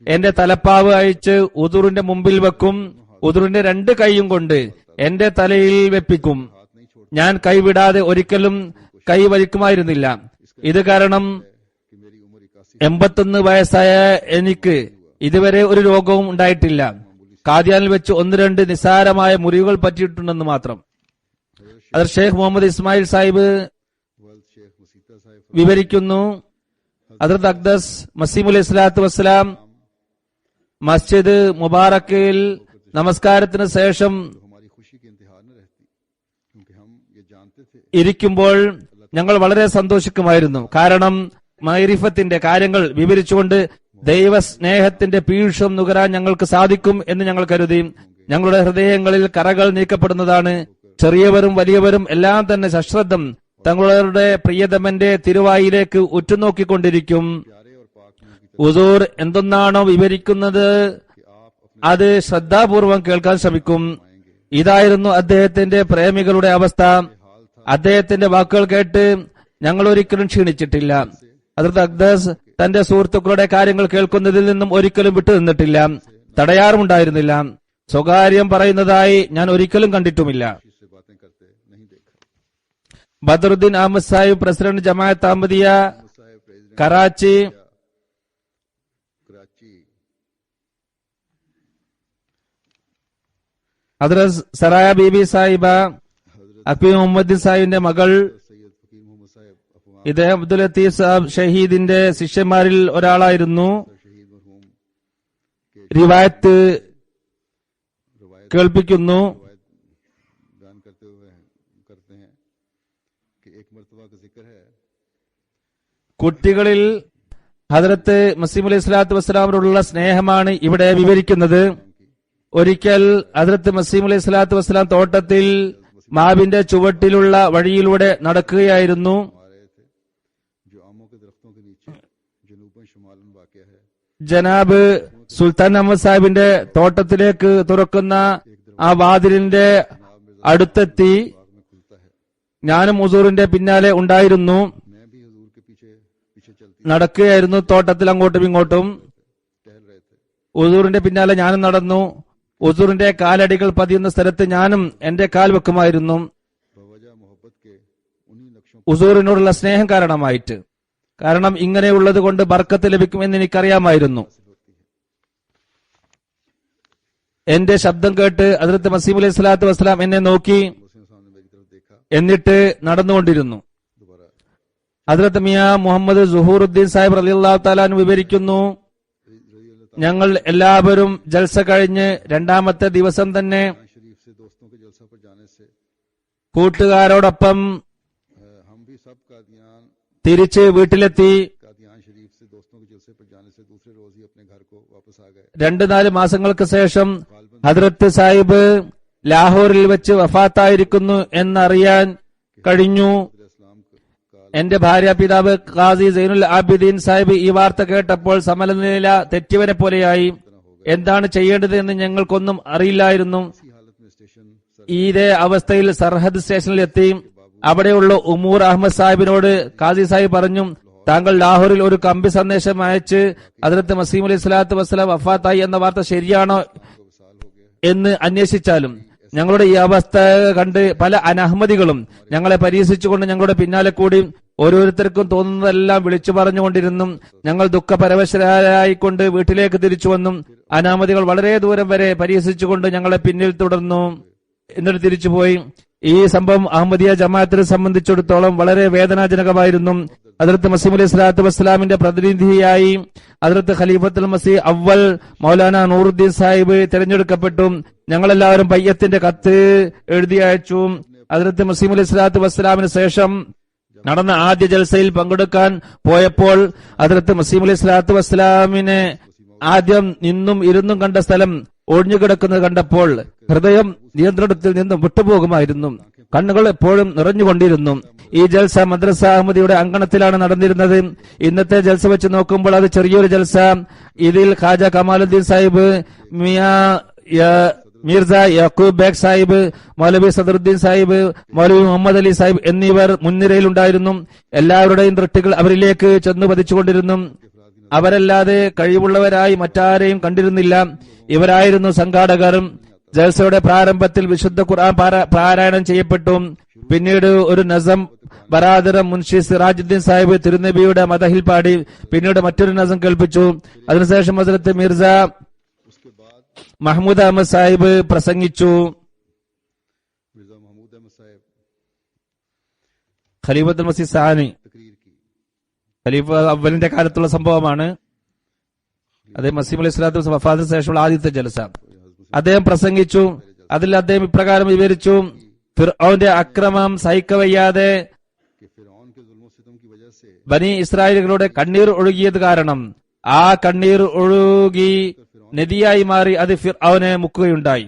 എന്റെ തലപ്പാവ് അഴിച്ച് ഹുസൂറിന്റെ മുമ്പിൽ വെക്കും. ഹുസൂറിന്റെ 2 കൈയും കൊണ്ട് എന്റെ തലയിൽ വെപ്പിക്കും. ഞാൻ കൈവിടാതെ ഒരിക്കലും കൈ വലിക്കുമായിരുന്നില്ല. ഇത് കാരണം 81 വയസ്സായ എനിക്ക് ഇതുവരെ ഒരു രോഗവും ഉണ്ടായിട്ടില്ല. കാദിയാനിൽ വെച്ച് 1-2 നിസ്സാരമായ മുറിവുകൾ പറ്റിയിട്ടുണ്ടെന്ന് മാത്രം. അത് ഷെയ്ഖ് മുഹമ്മദ് ഇസ്മായിൽ സാഹിബ് വിവരിക്കുന്നു, ഹദ്രത്ത് അഖ്ദസ് മസീഹ് അലൈഹി സ്വലാത്തു വസ്സലാം മസ്ജിദ് മുബാറക്കിൽ നമസ്കാരത്തിന് ശേഷം ഇരിക്കുമ്പോൾ ഞങ്ങൾ വളരെ സന്തോഷിക്കുമായിരുന്നു. കാരണം മഅരിഫത്തിന്റെ കാര്യങ്ങൾ വിവരിച്ചുകൊണ്ട് ദൈവസ്നേഹത്തിന്റെ പീയൂഷം നുകരാൻ ഞങ്ങൾക്ക് സാധിക്കും എന്ന് ഞങ്ങൾ കരുതി. ഞങ്ങളുടെ ഹൃദയങ്ങളിൽ കറകൾ നീക്കപ്പെടുന്നതാണ്. ചെറിയവരും വലിയവരും എല്ലാം തന്നെ സശ്രദ്ധം തങ്ങളുടെ പ്രിയതമന്റെ തിരുവായിലേക്ക് ഉറ്റുനോക്കിക്കൊണ്ടിരിക്കും. ഹുസൂർ എന്തൊന്നാണോ വിവരിക്കുന്നത് അത് ശ്രദ്ധാപൂർവം കേൾക്കാൻ ശ്രമിക്കും. ഇതായിരുന്നു അദ്ദേഹത്തിന്റെ പ്രേമികളുടെ അവസ്ഥ. അദ്ദേഹത്തിന്റെ വാക്കുകൾ കേട്ട് ഞങ്ങൾ ഒരിക്കലും ക്ഷീണിച്ചിട്ടില്ല. ഹദ്രത്ത് അഖ്ദസ് തന്റെ സുഹൃത്തുക്കളുടെ കാര്യങ്ങൾ കേൾക്കുന്നതിൽ നിന്നും ഒരിക്കലും വിട്ടുനിന്നിട്ടില്ല, തടയാറുമുണ്ടായിരുന്നില്ല. സ്വകാര്യം പറയുന്നതായി ഞാൻ ഒരിക്കലും കണ്ടിട്ടുമില്ല. ബദറുദ്ദീൻ അഹമ്മദ് സാഹിബ്, പ്രസിഡന്റ് ജമാഅത്ത് അഹമ്മദിയ, കറാച്ചി. ഹദ്രത്ത് സറായ ബീബി സാഹിബ, അക്ബി മുഹമ്മദ് സാഹിബിന്റെ മകൾ. ഇദ്ദേഹം അബ്ദുൽ ലത്തീഫ് സാഹിബ് ഷഹീദിന്റെ ശിഷ്യന്മാരിൽ ഒരാളായിരുന്നു. റിവായത്ത് കേൾപ്പിക്കുന്നു. കുട്ടികളിൽ ഹദ്രത്ത് മസീഹ് അലൈഹി സ്വലാത്തു വസ്സലാമിനോടുള്ള സ്നേഹമാണ് ഇവിടെ വിവരിക്കുന്നത്. ഒരിക്കൽ ഹദ്രത്ത് മസീഹ് അലൈഹി സ്വലാത്തു വസ്സലാം തോട്ടത്തിൽ മാവിന്റെ ചുവട്ടിലുള്ള വഴിയിലൂടെ നടക്കുകയായിരുന്നു. ജനാബ് സുൽത്താൻ അഹമ്മദ് സാഹിബിന്റെ തോട്ടത്തിലേക്ക് തുറക്കുന്ന ആ വാതിലിന്റെ അടുത്തെത്തി. ഞാനും ഹുസൂറിന്റെ പിന്നാലെ ഉണ്ടായിരുന്നു. നടക്കുകയായിരുന്നു തോട്ടത്തിൽ അങ്ങോട്ടും ഇങ്ങോട്ടും. ഹുസൂറിന്റെ പിന്നാലെ ഞാനും നടന്നു. ഹുസൂറിന്റെ കാലടികൾ പതിയുന്ന സ്ഥലത്ത് ഞാനും എന്റെ കാൽ വെക്കുമായിരുന്നു. ഹുസൂറിനോടുള്ള സ്നേഹം കാരണമായിട്ട്. കാരണം ഇങ്ങനെയുള്ളത് കൊണ്ട് ബർക്കത്ത് ലഭിക്കുമെന്ന് എനിക്കറിയാമായിരുന്നു. എന്റെ ശബ്ദം കേട്ട് ഹദ്രത്ത് മസീഹ് അലൈഹി സ്വലാത്തു വസ്സലാം എന്നെ നോക്കി, എന്നിട്ട് നടന്നുകൊണ്ടിരുന്നു. ഹദ്രത്ത് മിയാ മുഹമ്മദ് സുഹൂറുദ്ദീൻ സാഹിബ് റളിയല്ലാഹു തആല അൻഹു വിവരിക്കുന്നു, ഞങ്ങൾ എല്ലാവരും ജൽസ കഴിഞ്ഞ് 2ാമത്തെ ദിവസം തന്നെ കൂട്ടുകാരോടൊപ്പം തിരിച്ച് വീട്ടിലെത്തി. 2-4 മാസങ്ങൾക്ക് ശേഷം ഹദ്രത്ത് സാഹിബ് ലാഹോറിൽ വെച്ച് വഫാത്തായിരിക്കുന്നു എന്നറിയാൻ കഴിഞ്ഞു. എന്റെ ഭാര്യ പിതാവ് ഖാസി സൈനുൽ ആബിദീൻ സാഹിബ് ഈ വാർത്ത കേട്ടപ്പോൾ സമനില തെറ്റിയവനെ പോലെയായി. എന്താണ് ചെയ്യേണ്ടത് എന്ന് ഞങ്ങൾക്കൊന്നും അറിയില്ലായിരുന്നു. ഇതേ അവസ്ഥയിൽ സർഹദ് സ്റ്റേഷനിൽ എത്തി. അവിടെയുള്ള ഉമൂർ അഹമ്മദ് സാഹിബിനോട് ഖാസി സാഹിബ് പറഞ്ഞു, താങ്കൾ ലാഹോറിൽ ഒരു കമ്പി സന്ദേശം അയച്ച് ഹദ്രത്ത് മസീഹ് അലൈഹി സ്വലാത്തു വസ്സലാം വഫാത്തായി എന്ന വാർത്ത ശരിയാണോ എന്ന് അന്വേഷിച്ചാലും. ഞങ്ങളുടെ ഈ അവസ്ഥ കണ്ട് പല അനഹമ്മദികളും ഞങ്ങളെ പരിഹസിച്ചുകൊണ്ട് ഞങ്ങളുടെ പിന്നാലെ കൂടി ഓരോരുത്തർക്കും തോന്നുന്നതെല്ലാം വിളിച്ചു പറഞ്ഞുകൊണ്ടിരുന്നു. ഞങ്ങൾ ദുഃഖപരവശരായിക്കൊണ്ട് വീട്ടിലേക്ക് തിരിച്ചു വന്നു. അനാമതികൾ വളരെ ദൂരം വരെ പരിഹസിച്ചുകൊണ്ട് ഞങ്ങളെ പിന്നിൽ തുടർന്നു, എന്നിട്ട് തിരിച്ചുപോയി. ഈ സംഭവം അഹമ്മദിയ ജമാഅത്തിനെ സംബന്ധിച്ചിടത്തോളം വളരെ വേദനാജനകമായിരുന്നു. ഹദ്രത്ത് മസീഹ് അലൈഹി സ്വലാത്തു വസ്സലാമിന്റെ പ്രതിനിധിയായി ഹദ്രത്ത് ഖലീഫത്തുൽ മസീഹ് അവൽ മൗലാന നൂറുദ്ദീൻ സാഹിബ് തിരഞ്ഞെടുക്കപ്പെട്ടു. ഞങ്ങളെല്ലാവരും ബയ്യത്തിന്റെ കത്ത് എഴുതി അയച്ചു. ഹദ്രത്ത് മസീഹ് അലൈഹി സ്വലാത്തു വസ്സലാമിന് ശേഷം നടന്ന ആദ്യ ജൽസയിൽ പങ്കെടുക്കാൻ പോയപ്പോൾ ഹദ്രത്ത് മസീഹ് അലൈഹി സ്വലാത്തു വസ്സലാമിനെ ആദ്യം നിന്നും ഇരുന്നും കണ്ട സ്ഥലം ഒഴിഞ്ഞുകിടക്കുന്നത് കണ്ടപ്പോൾ ഹൃദയം നിയന്ത്രണത്തിൽ നിന്നും വിട്ടുപോകുമായിരുന്നു. കണ്ണുകൾ എപ്പോഴും നിറഞ്ഞുകൊണ്ടിരുന്നു. ഈ ജൽസ മദ്രസ അഹമ്മദിയുടെ അങ്കണത്തിലാണ് നടന്നിരുന്നത്. ഇന്നത്തെ ജൽസ വെച്ച് നോക്കുമ്പോൾ അത് ചെറിയൊരു ജൽസ. ഇതിൽ ഖാജ കമാലുദ്ദീൻ സാഹിബ്, മിർസ യാക്കൂബ് ബേഗ് സാഹിബ്, മൗലവി സദറുദ്ദീൻ സാഹിബ്, മൗലവി മുഹമ്മദ് അലി സാഹിബ് എന്നിവർ മുൻനിരയിലുണ്ടായിരുന്നു. എല്ലാവരുടെയും ദൃഷ്ടികൾ അവരിലേക്ക് ചെന്നു പതിച്ചുകൊണ്ടിരുന്നു. അവരല്ലാതെ കഴിവുള്ളവരായി മറ്റാരെയും കണ്ടിരുന്നില്ല. ഇവരായിരുന്നു സംഘാടകർ. ജൽസയുടെ പ്രാരംഭത്തിൽ വിശുദ്ധ ഖുർആൻ പാരായണം ചെയ്യപ്പെട്ടു. പിന്നീട് ഒരു നസം ബറാദരം മുൻഷി സിറാജുദ്ദീൻ സാഹിബ് തിരുനബിയുടെ മദഹിൽ പാടി. പിന്നീട് മറ്റൊരു നസം കേൾപ്പിച്ചു. അതിനുശേഷം ഹസ്രത്ത് മിർസ മഹ്മൂദ് അഹമ്മദ് സാഹിബ് പ്രസംഗിച്ചു. ഖലീഫത്തുൽ മസീഹ് സാനി, ഖലീഫ അവലിന്റെ കാലത്തുള്ള സംഭവമാണ്. അദ്ദേഹം മസീഹ് അലൈഹി സ്വലാത്തു വഫാത്തിന് ശേഷമുള്ള ആദ്യത്തെ ജലസ. അദ്ദേഹം പ്രസംഗിച്ചു. അതിൽ അദ്ദേഹം ഇപ്രകാരം വിവരിച്ചു: ഫിർഔന്റെ അക്രമം സഹിക്കവയ്യാതെ ബനി ഇസ്രായേലുകളുടെ കണ്ണീർ ഒഴുകിയത് കാരണം ആ കണ്ണീർ ഒഴുകി നദിയായി മാറി അത് ഫിർഔനെ മുക്കുകയുണ്ടായി.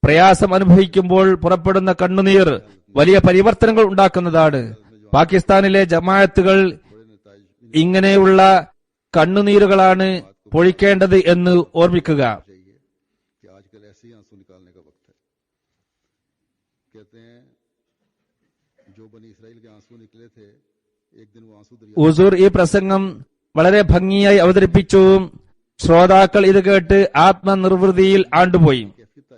പ്രയാസം അനുഭവിക്കുമ്പോൾ പുറപ്പെടുന്ന കണ്ണുനീർ വലിയ പരിവർത്തനങ്ങൾ ഉണ്ടാക്കുന്നതാണ്. പാകിസ്ഥാനിലെ ജമാഅത്തുകൾ ഇങ്ങനെയുള്ള കണ്ണുനീരുകളാണ് പൊഴിക്കേണ്ടത് എന്ന് ഓർമ്മിക്കുക. ഹുസൂർ ഈ പ്രസംഗം വളരെ ഭംഗിയായി അവതരിപ്പിച്ചു. ശ്രോതാക്കൾ ഇത് കേട്ട് ആത്മനിർവൃതിയിൽ ആണ്ടുപോയി.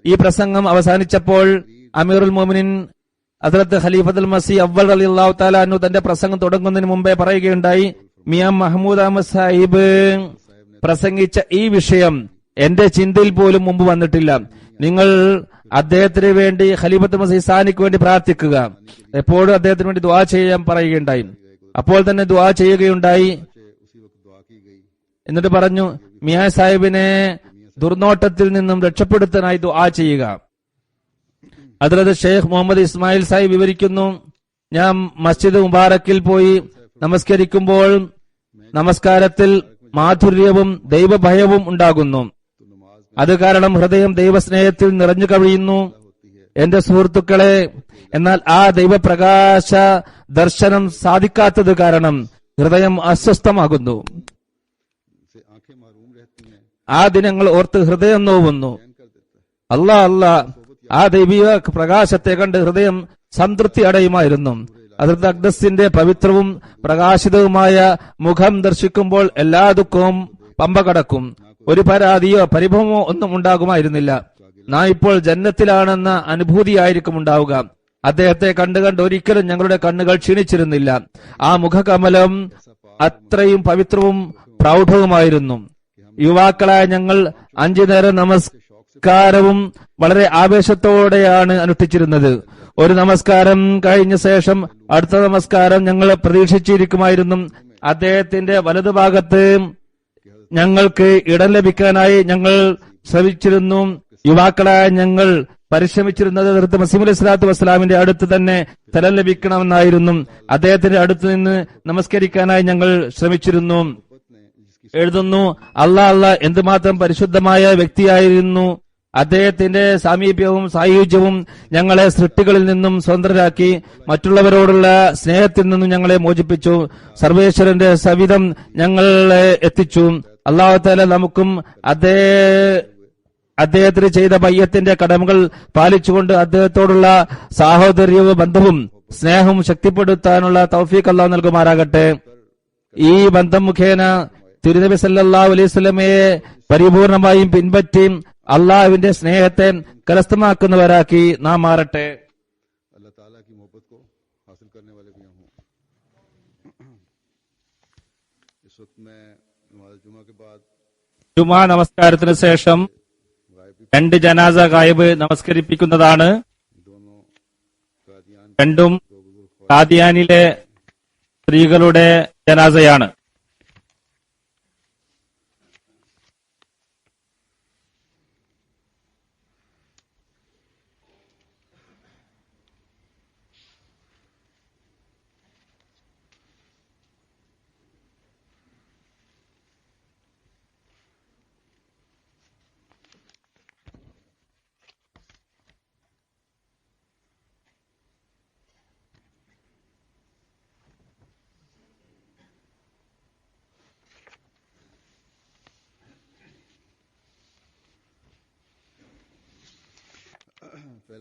ഈ പ്രസംഗം അവസാനിച്ചപ്പോൾ അമീറുൽ മോമിനിൻ ഹദ്റത്ത് ഖലീഫത്തുൽ മസീഹ് അവ്വൽ റളിയല്ലാഹു തആല അൻഹു തന്റെ പ്രസംഗം തുടങ്ങുന്നതിന് മുമ്പേ പറയുകയുണ്ടായി: മിയാ മഹ്മൂദ് അഹമ്മദ് സാഹിബ് പ്രസംഗിച്ച ഈ വിഷയം എന്റെ ചിന്തയിൽ പോലും മുമ്പ് വന്നിട്ടില്ല. നിങ്ങൾ അദ്ദേഹത്തിന് വേണ്ടി ഖലീഫത്തുൽ മസീഹ് സാനിക്ക് വേണ്ടി പ്രാർത്ഥിക്കുക. എപ്പോഴും അദ്ദേഹത്തിന് വേണ്ടി ദുആ ചെയ്യാൻ പറയുകയുണ്ടായി. അപ്പോൾ തന്നെ ദുആ ചെയ്യുകയുണ്ടായി. എന്നിട്ട് പറഞ്ഞു, മിയാ സാഹിബിനെ ദുർനോട്ടത്തിൽ നിന്നും രക്ഷപ്പെടുത്താനായി ദുആ ചെയ്യുക. ഹദ്റത്ത് ഷെയ്ഖ് മുഹമ്മദ് ഇസ്മായിൽ സാഹിബ് വിവരിക്കുന്നു: ഞാൻ മസ്ജിദ് മുബാറക്കിൽ പോയി നമസ്കരിക്കുമ്പോൾ നമസ്കാരത്തിൽ മാധുര്യവും ദൈവഭയവും ഉണ്ടാകുന്നു. അത് കാരണം ഹൃദയം ദൈവസ്നേഹത്തിൽ നിറഞ്ഞു കവിയുന്നു. എന്റെ സുഹൃത്തുക്കളെ, എന്നാൽ ആ ദൈവപ്രകാശ ദർശനം സാധിക്കാത്തത് കാരണം ഹൃദയം അസ്വസ്ഥമാകുന്നു. ആ ദിനങ്ങൾ ഓർത്ത് ഹൃദയം നോവുന്നു. അല്ലാ ആ ദൈവിക പ്രകാശത്തെ കണ്ട് ഹൃദയം സംതൃപ്തി അടയുമായിരുന്നു. ഹദ്റത്ത് അഖ്ദസിന്റെ പവിത്രവും പ്രകാശിതവുമായ മുഖം ദർശിക്കുമ്പോൾ എല്ലാ ദുഃഖവും പമ്പ കടക്കും. ഒരു പരാതിയോ പരിഭവമോ ഒന്നും ഉണ്ടാകുമായിരുന്നില്ല. നാം ഇപ്പോൾ ജന്നത്തിലാണെന്ന അനുഭൂതിയായിരിക്കും ഉണ്ടാവുക. അദ്ദേഹത്തെ കണ്ട് ഒരിക്കലും ഞങ്ങളുടെ കണ്ണുകൾ ക്ഷീണിച്ചിരുന്നില്ല. ആ മുഖകമലം അത്രയും പവിത്രവും പ്രൗഢവുമായിരുന്നു. യുവാക്കളായ ഞങ്ങൾ 5 നേരം നമസ്കാരവും വളരെ ആവേശത്തോടെയാണ് അനുഷ്ഠിച്ചിരുന്നത്. ഒരു നമസ്കാരം കഴിഞ്ഞ ശേഷം അടുത്ത നമസ്കാരം ഞങ്ങൾ പ്രതീക്ഷിച്ചിരിക്കുമായിരുന്നു. അദ്ദേഹത്തിന്റെ വലതുഭാഗത്ത് ഞങ്ങൾക്ക് ഇടം ലഭിക്കാനായി ഞങ്ങൾ ശ്രമിച്ചിരുന്നു. യുവാക്കളായ ഞങ്ങൾ പരിശ്രമിച്ചിരുന്നത് ഹദ്റത്ത് മസീഹ് അലൈഹി സ്വലാത്തു വസ്സലാമിന്റെ അടുത്ത് തന്നെ സ്ഥലം ലഭിക്കണമെന്നായിരുന്നു. അദ്ദേഹത്തിന്റെ അടുത്ത് നിന്ന് നമസ്കരിക്കാനായി ഞങ്ങൾ ശ്രമിച്ചിരുന്നു. എഴുതുന്നു: അല്ലാ എന്തുമാത്രം പരിശുദ്ധമായ വ്യക്തിയായിരുന്നു. അദ്ദേഹത്തിന്റെ സാമീപ്യവും സായുജ്യവും ഞങ്ങളെ സൃഷ്ടികളിൽ നിന്നും സ്വതന്ത്രരാക്കി മറ്റുള്ളവരോടുള്ള സ്നേഹത്തിൽ നിന്നും ഞങ്ങളെ മോചിപ്പിച്ചു. സർവേശ്വരന്റെ സവിധം ഞങ്ങളെ എത്തിച്ചു. അല്ലാഹു തആല നമുക്കും അദ്ദേഹത്തിന് ചെയ്ത ബയ്യത്തിന്റെ കടമകൾ പാലിച്ചുകൊണ്ട് അദ്ദേഹത്തോടുള്ള സാഹോദര്യവും ബന്ധവും സ്നേഹവും ശക്തിപ്പെടുത്താനുള്ള തൗഫീഖ് അല്ലാഹു നൽകുമാറാകട്ടെ. ഈ ബന്ധം മുഖേന തിരുനബി സല്ലല്ലാഹു അലൈഹി വസല്ലമയെ പരിപൂർണമായും പിൻപറ്റി അള്ളാഹുവിന്റെ സ്നേഹത്തെ കരസ്ഥമാക്കുന്നവരാക്കി നാം മാറട്ടെ. ജുമാ നമസ്കാരത്തിന് ശേഷം 2 ജനാസ ഗായിബ് നമസ്കരിപ്പിക്കുന്നതാണ്. രണ്ടും ഖാദിയാനിലെ സ്ത്രീകളുടെ ജനാസയാണ്.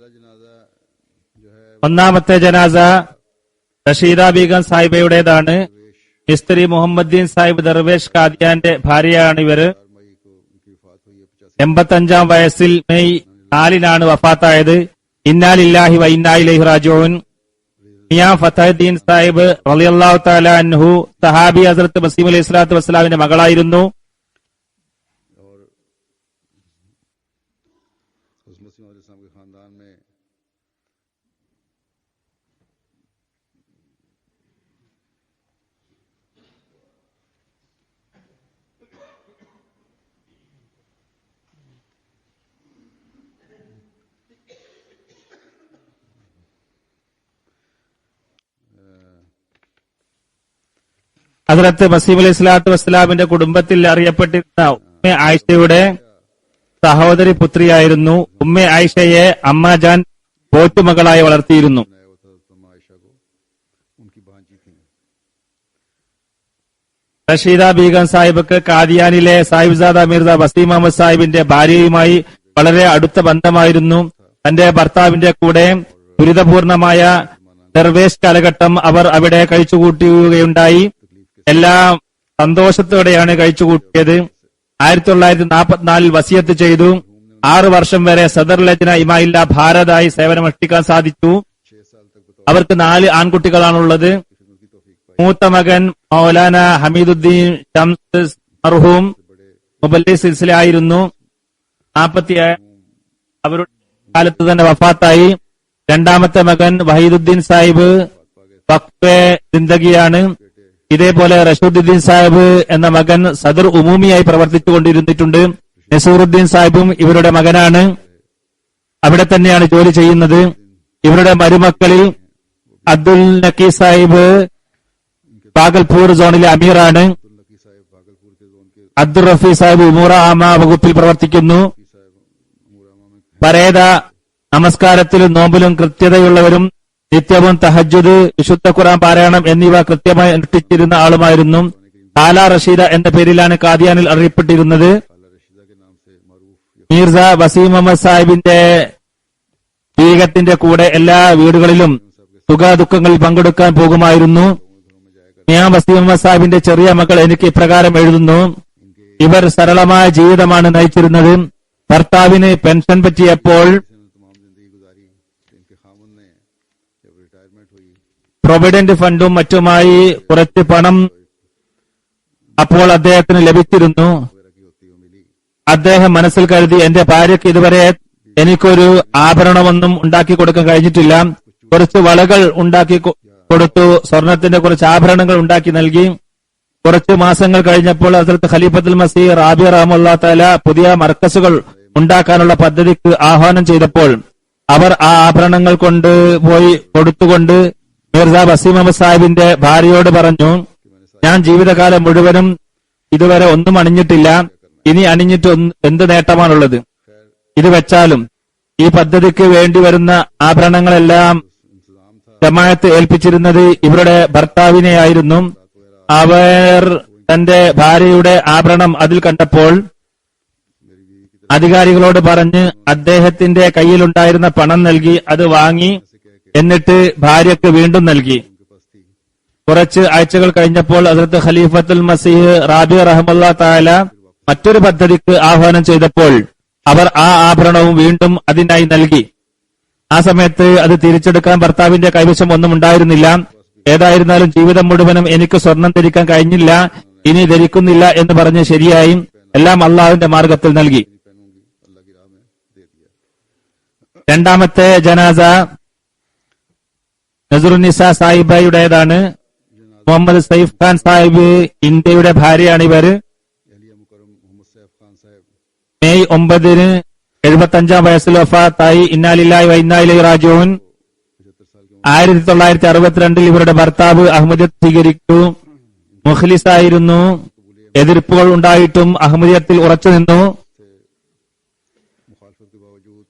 पहला जनाजा जो है ഒന്നാമത്തെ ജനാസ റഷീദ ബീഗം സാഹിബയുടേതാണ്. മിസ്ത്രി മുഹമ്മദ്ദീൻ സാഹിബ് ദർവേഷ് കാദിയാന്റെ ഭാര്യയാണിവര്. 4 मई को उनकी वफात हुई है। 85 വയസ്സിൽ മെയ് 4 വഫാത്തായത്. ഇന്നാ ലില്ലാഹി വ ഇന്നാ ഇലൈഹി റാജിഊൻ. മിയാ ഫതഹുദ്ദീൻ സാഹിബ് റളിയല്ലാഹു തആല അൻഹു സഹാബി ഹസ്രത്ത് മസീഹ് അലൈഹി സ്വലാത്തു വസ്സലാമിന്റെ മകളായിരുന്നു. और उस मसीह अलैहि सलाम के खानदान में ഹസ്രത്ത് മസീഹ് അലൈഹി സ്വലാത്തു വസ്സലാമിന്റെ കുടുംബത്തിൽ അറിയപ്പെട്ടിരുന്ന ഉമ്മ ആയിഷയുടെ സഹോദരി പുത്രിയായിരുന്നു. ഉമ്മ ആയിഷയെ അമ്മാജാൻ പോറ്റുമകളായി വളർത്തിയിരുന്നു. आयशा को उनकी भांजी थी। റഷീദ ബീഗം സാഹിബക്ക് കാദിയാനിലെ സാഹിബ്സാദ മിർസ വസീം അഹമ്മദ് സാഹിബിന്റെ ഭാര്യയുമായി വളരെ അടുത്ത ബന്ധമായിരുന്നു. തന്റെ ഭർത്താവിന്റെ കൂടെ ദുരിതപൂർണമായ ദർവേഷ് കാലഘട്ടം അവർ അവിടെ കഴിച്ചുകൂട്ടുകയുണ്ടായി. എല്ലാം സന്തോഷത്തോടെയാണ് കഴിച്ചുകൂട്ടിയത്. 1944 വസിയത്ത് ചെയ്തു. 6 വർഷം വരെ സദർ ലജ്ന ഇമായില്ല ഭാരതായി സേവനമനുഷ്ഠിക്കാൻ സാധിച്ചു. 6 साल तक അവർക്ക് 4 ആൺകുട്ടികളാണുള്ളത്. खिदमत की तौफीक पाई। മൂത്ത മകൻ മൗലാന ഹമീദുദ്ദീൻ ഷംസ് മർഹൂം മുബല്ലി സിൽസിലയായിരുന്നു. 47 അവരുടെ കാലത്ത് തന്നെ വഫാത്തായി. രണ്ടാമത്തെ മകൻ വഹീദുദ്ദീൻ സാഹിബ് വഖഫെ സിന്ദഗിയാണ്. ഇതേപോലെ റഷീദുദ്ദീൻ സാഹിബ് എന്ന മകൻ സദർ ഉമൂമിയായി പ്രവർത്തിച്ചുകൊണ്ടിരുന്നിട്ടുണ്ട്. നസീറുദ്ദീൻ സാഹിബും ഇവരുടെ മകനാണ്. അവിടെ തന്നെയാണ് ജോലി ചെയ്യുന്നത്. ഇവരുടെ മരുമക്കളിൽ അബ്ദുൽ നക്കി സാഹിബ് ഭാഗൽപൂർ സോണിലെ അമീറാണ്. लकी साहब भागलपुर के जोन के അബ്ദുൾ റഫീ സാഹിബ് ഉമൂറ ആമ വകുപ്പിൽ പ്രവർത്തിക്കുന്നു. साहब मुरामा में പരേത നമസ്കാരത്തിലും നോമ്പിലും കൃത്യതയുള്ളവരും നിത്യവും തഹജ്ജുദ്, വിശുദ്ധ ഖുർആൻ പാരായണം എന്നിവ കൃത്യമായി അനുഷ്ഠിച്ചിരുന്ന ആളുമായിരുന്നു. കാല റഷീദ എന്ന പേരിലാണ് കാദിയാനിൽ അറിയപ്പെട്ടിരുന്നത്. खाला रशीदा के नाम से मारूफ ये മീർസ വസീം അഹമ്മദ് സാഹിബിന്റെ പീഠത്തിന്റെ കൂടെ എല്ലാ വീടുകളിലും സുഖദുഃഖങ്ങളിൽ പങ്കെടുക്കാൻ പോകുമായിരുന്നു. മിയാ വസീം അഹമ്മദ് സാഹിബിന്റെ ചെറിയ മക്കൾ എനിക്ക് ഇപ്രകാരം എഴുതുന്നു: ഇവർ സരളമായ ജീവിതമാണ് നയിച്ചിരുന്നത്. ഭർത്താവിന് പെൻഷൻ പറ്റിയപ്പോൾ तमाम जिंदगी गुजारी। इनके खामन ने जब रिटायरमेंट हुई പ്രൊവിഡന്റ് ഫണ്ടും മറ്റുമായി കുറച്ച് പണം അപ്പോൾ അദ്ദേഹത്തിന് ലഭിച്ചിരുന്നു. वगैरह की होती वो मिली। അദ്ദേഹം മനസ്സിൽ കരുതി, എന്റെ ഭാര്യയ്ക്ക് ഇതുവരെ എനിക്കൊരു ആഭരണമൊന്നും ഉണ്ടാക്കി കൊടുക്കാൻ കഴിഞ്ഞിട്ടില്ല. കുറച്ച് വളകൾ ഉണ്ടാക്കി കൊടുത്തു. സ്വർണത്തിന്റെ കുറച്ച് ആഭരണങ്ങൾ ഉണ്ടാക്കി നൽകി. കുറച്ച് മാസങ്ങൾ കഴിഞ്ഞപ്പോൾ ഹസ്രത്ത് ഖലീഫത്തുൽ മസീഹ് റാബി റഹ്മത്തുള്ളാഹി തആല പുതിയ മർക്കസുകൾ ഉണ്ടാക്കാനുള്ള പദ്ധതിക്ക് ആഹ്വാനം ചെയ്തപ്പോൾ അവർ ആ ആഭരണങ്ങൾ കൊണ്ടുപോയി കൊടുത്തുകൊണ്ട് മിർസ വസീം അഹമ്മദ് സാഹിബിന്റെ ഭാര്യയോട് പറഞ്ഞു, ഞാൻ ജീവിതകാലം മുഴുവനും ഇതുവരെ ഒന്നും അണിഞ്ഞിട്ടില്ല. ഇനി അണിഞ്ഞിട്ട് എന്ത് നേട്ടമാണുള്ളത്? ഇത് വെച്ചാലും ഈ പദ്ധതിക്ക് വേണ്ടി വരുന്ന ആഭരണങ്ങളെല്ലാം इंतजाम था ജമാഅത്ത് ഏൽപ്പിച്ചിരുന്നത് ഇവരുടെ ഭർത്താവിനെയായിരുന്നു. അവർ തന്റെ ഭാര്യയുടെ ആഭരണം അതിൽ കണ്ടപ്പോൾ मेरी बीवी की അധികാരികളോട് പറഞ്ഞ് അദ്ദേഹത്തിന്റെ കയ്യിലുണ്ടായിരുന്ന പണം നൽകി അത് വാങ്ങി. എന്നിട്ട് ഭാര്യയ്ക്ക് വീണ്ടും നൽകി. उनके पास थी। കുറച്ച് ആഴ്ചകൾ കഴിഞ്ഞപ്പോൾ ഹസ്രത്ത് ഖലീഫത്തുൽ മസീഹ് റാബി റഹ്മത്തുള്ളാഹി തആല മറ്റൊരു പദ്ധതിക്ക് ആഹ്വാനം ചെയ്തപ്പോൾ അവർ ആ ആഭരണവും വീണ്ടും അതിനായി നൽകി. ആ സമയത്ത് അത് തിരിച്ചെടുക്കാൻ ഭർത്താവിന്റെ കൈവശം ഒന്നും ഉണ്ടായിരുന്നില്ല. ഏതായിരുന്നാലും ജീവിതം മുഴുവനും എനിക്ക് സ്വർണം ധരിക്കാൻ കഴിഞ്ഞില്ല, ഇനി ധരിക്കുന്നില്ല എന്ന് പറഞ്ഞ് ശരിയായി എല്ലാം അള്ളാഹുവിന്റെ മാർഗത്തിൽ നൽകി. पहनूंगी अल्लाह की राह में दे दिया। രണ്ടാമത്തെ ജനാസ നസറുന്നിസ സാഹിബയുടേതാണ്. മുഹമ്മദ് സൈഫ് ഖാൻ സാഹിബ് ഇന്ത്യയുടെ ഭാര്യയാണ് ഇവർ. एहलिया मुकरम मोहम्मद सैफ खान साहब മെയ് 9 75 വയസ്സിൽ വഫാത്തായി. ഇന്നാ ലില്ലാഹി വ ഇന്നാ ഇലൈഹി റാജിഊൻ. 75 साल की 1962 इवരുടെ ഭർത്താവ് അഹമ്മദിയത്ത് സ്വീകരിച്ചു. മുഖ്ലിസായിരുന്നു. എതിർപ്പുകൾ ഉണ്ടായിട്ടും അഹമ്മദിയത്തിൽ ഉറച്ചുനിന്നു. मुखालफत के बावजूद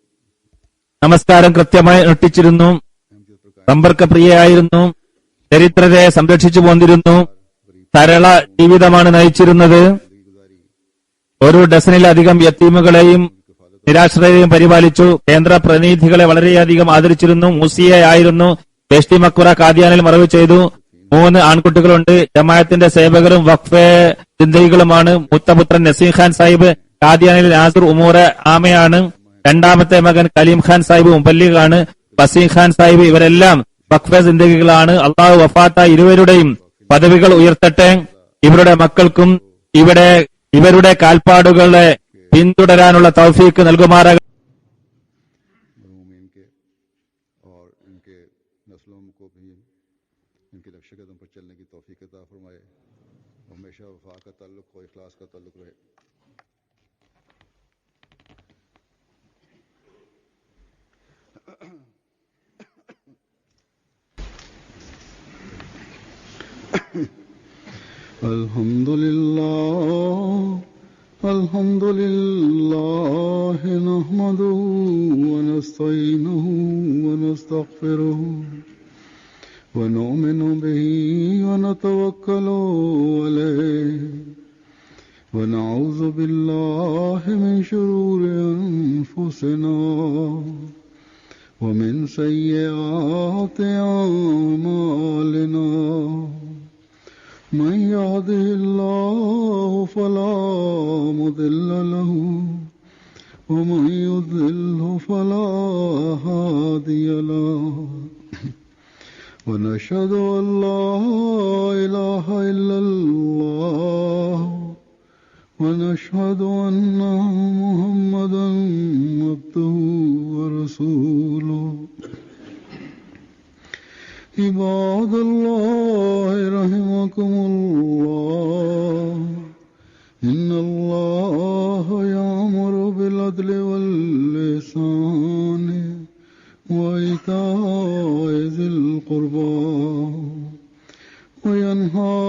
നമസ്കാരം കൃത്യമായി അനുഷ്ഠിച്ചിരുന്നു. अहमदियत पर कायम സമ്പർക്കപ്രിയയായിരുന്നു. ചരിത്രത്തെ സംരക്ഷിച്ചു പോന്നിരുന്നു. സരള ജീവിതമാണ് നയിച്ചിരുന്നത്. जिंदगी गुजारी। ഒരു ഡസനിലധികം യത്തീമുകളെയും നിരാശ്രയരെയും പരിപാലിച്ചു. കേന്ദ്ര പ്രതിനിധികളെ വളരെയധികം ആദരിച്ചിരുന്നു. മുസിയയായിരുന്നു. ബേഷ്ടി മക്കുറ കാദിയാനിൽ മറവ് ചെയ്തു. 3 ആൺകുട്ടികളുണ്ട്. ജമാഅത്തിന്റെ സേവകരും വഖഫ് സിന്ദഗികളുമാണ്. മൂത്തപുത്രൻ നസീം ഖാൻ സാഹിബ് കാദിയാനിൽ നാസിർ ഉമൂറെ ആമയാണ്. രണ്ടാമത്തെ മകൻ കലീം ഖാൻ സാഹിബ് മുബല്ലിഗാണ്. വസീം ഖാൻ സാഹിബ് ഇവരെല്ലാം വഖഫ് സിന്ദഗികളാണ്. അള്ളാഹു വഫാത്തായ ഇരുവരുടെയും പദവികൾ ഉയർത്തട്ടെ. ഇവരുടെ മക്കൾക്കും ഇവരുടെ കാൽപ്പാടുകളെ പിന്തുടരാനുള്ള തൗഫീക്ക് നൽകുമാറാകട്ടെ. इनके नक्शे कदम पर चलने की तौफीक अता फरमाए। हमेशा वफा का ताल्लुक हो, इखलास का ताल्लुक रहे। अल्हम्दुलिल्लाह नहमदुहु व नस्तईनुहु व नस्तगफिरुहु ونؤمن به ونتوكل عليه ونعوذ بالله من شرور أنفسنا ومن سيئات أعمالنا من يهده الله فلا مضل له ومن يضلل فلا هادي له ونشهد أن لا إله إلا الله ونشهد أن محمدا عبده ورسوله عباد الله رحمكم الله إن الله يأمر بالعدل والإحسان وإيتاء ذي القربى وينهى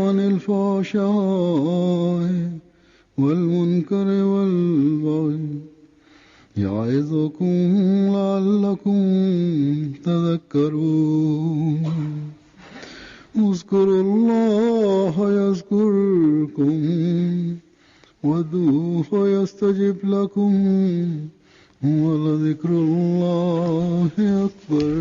عن الفحشاء والمنكر والبغي يعظكم لعلكم تذكرون اذكروا الله يذكركم وادعوه يستجب لكم ولذكر الله أكبر.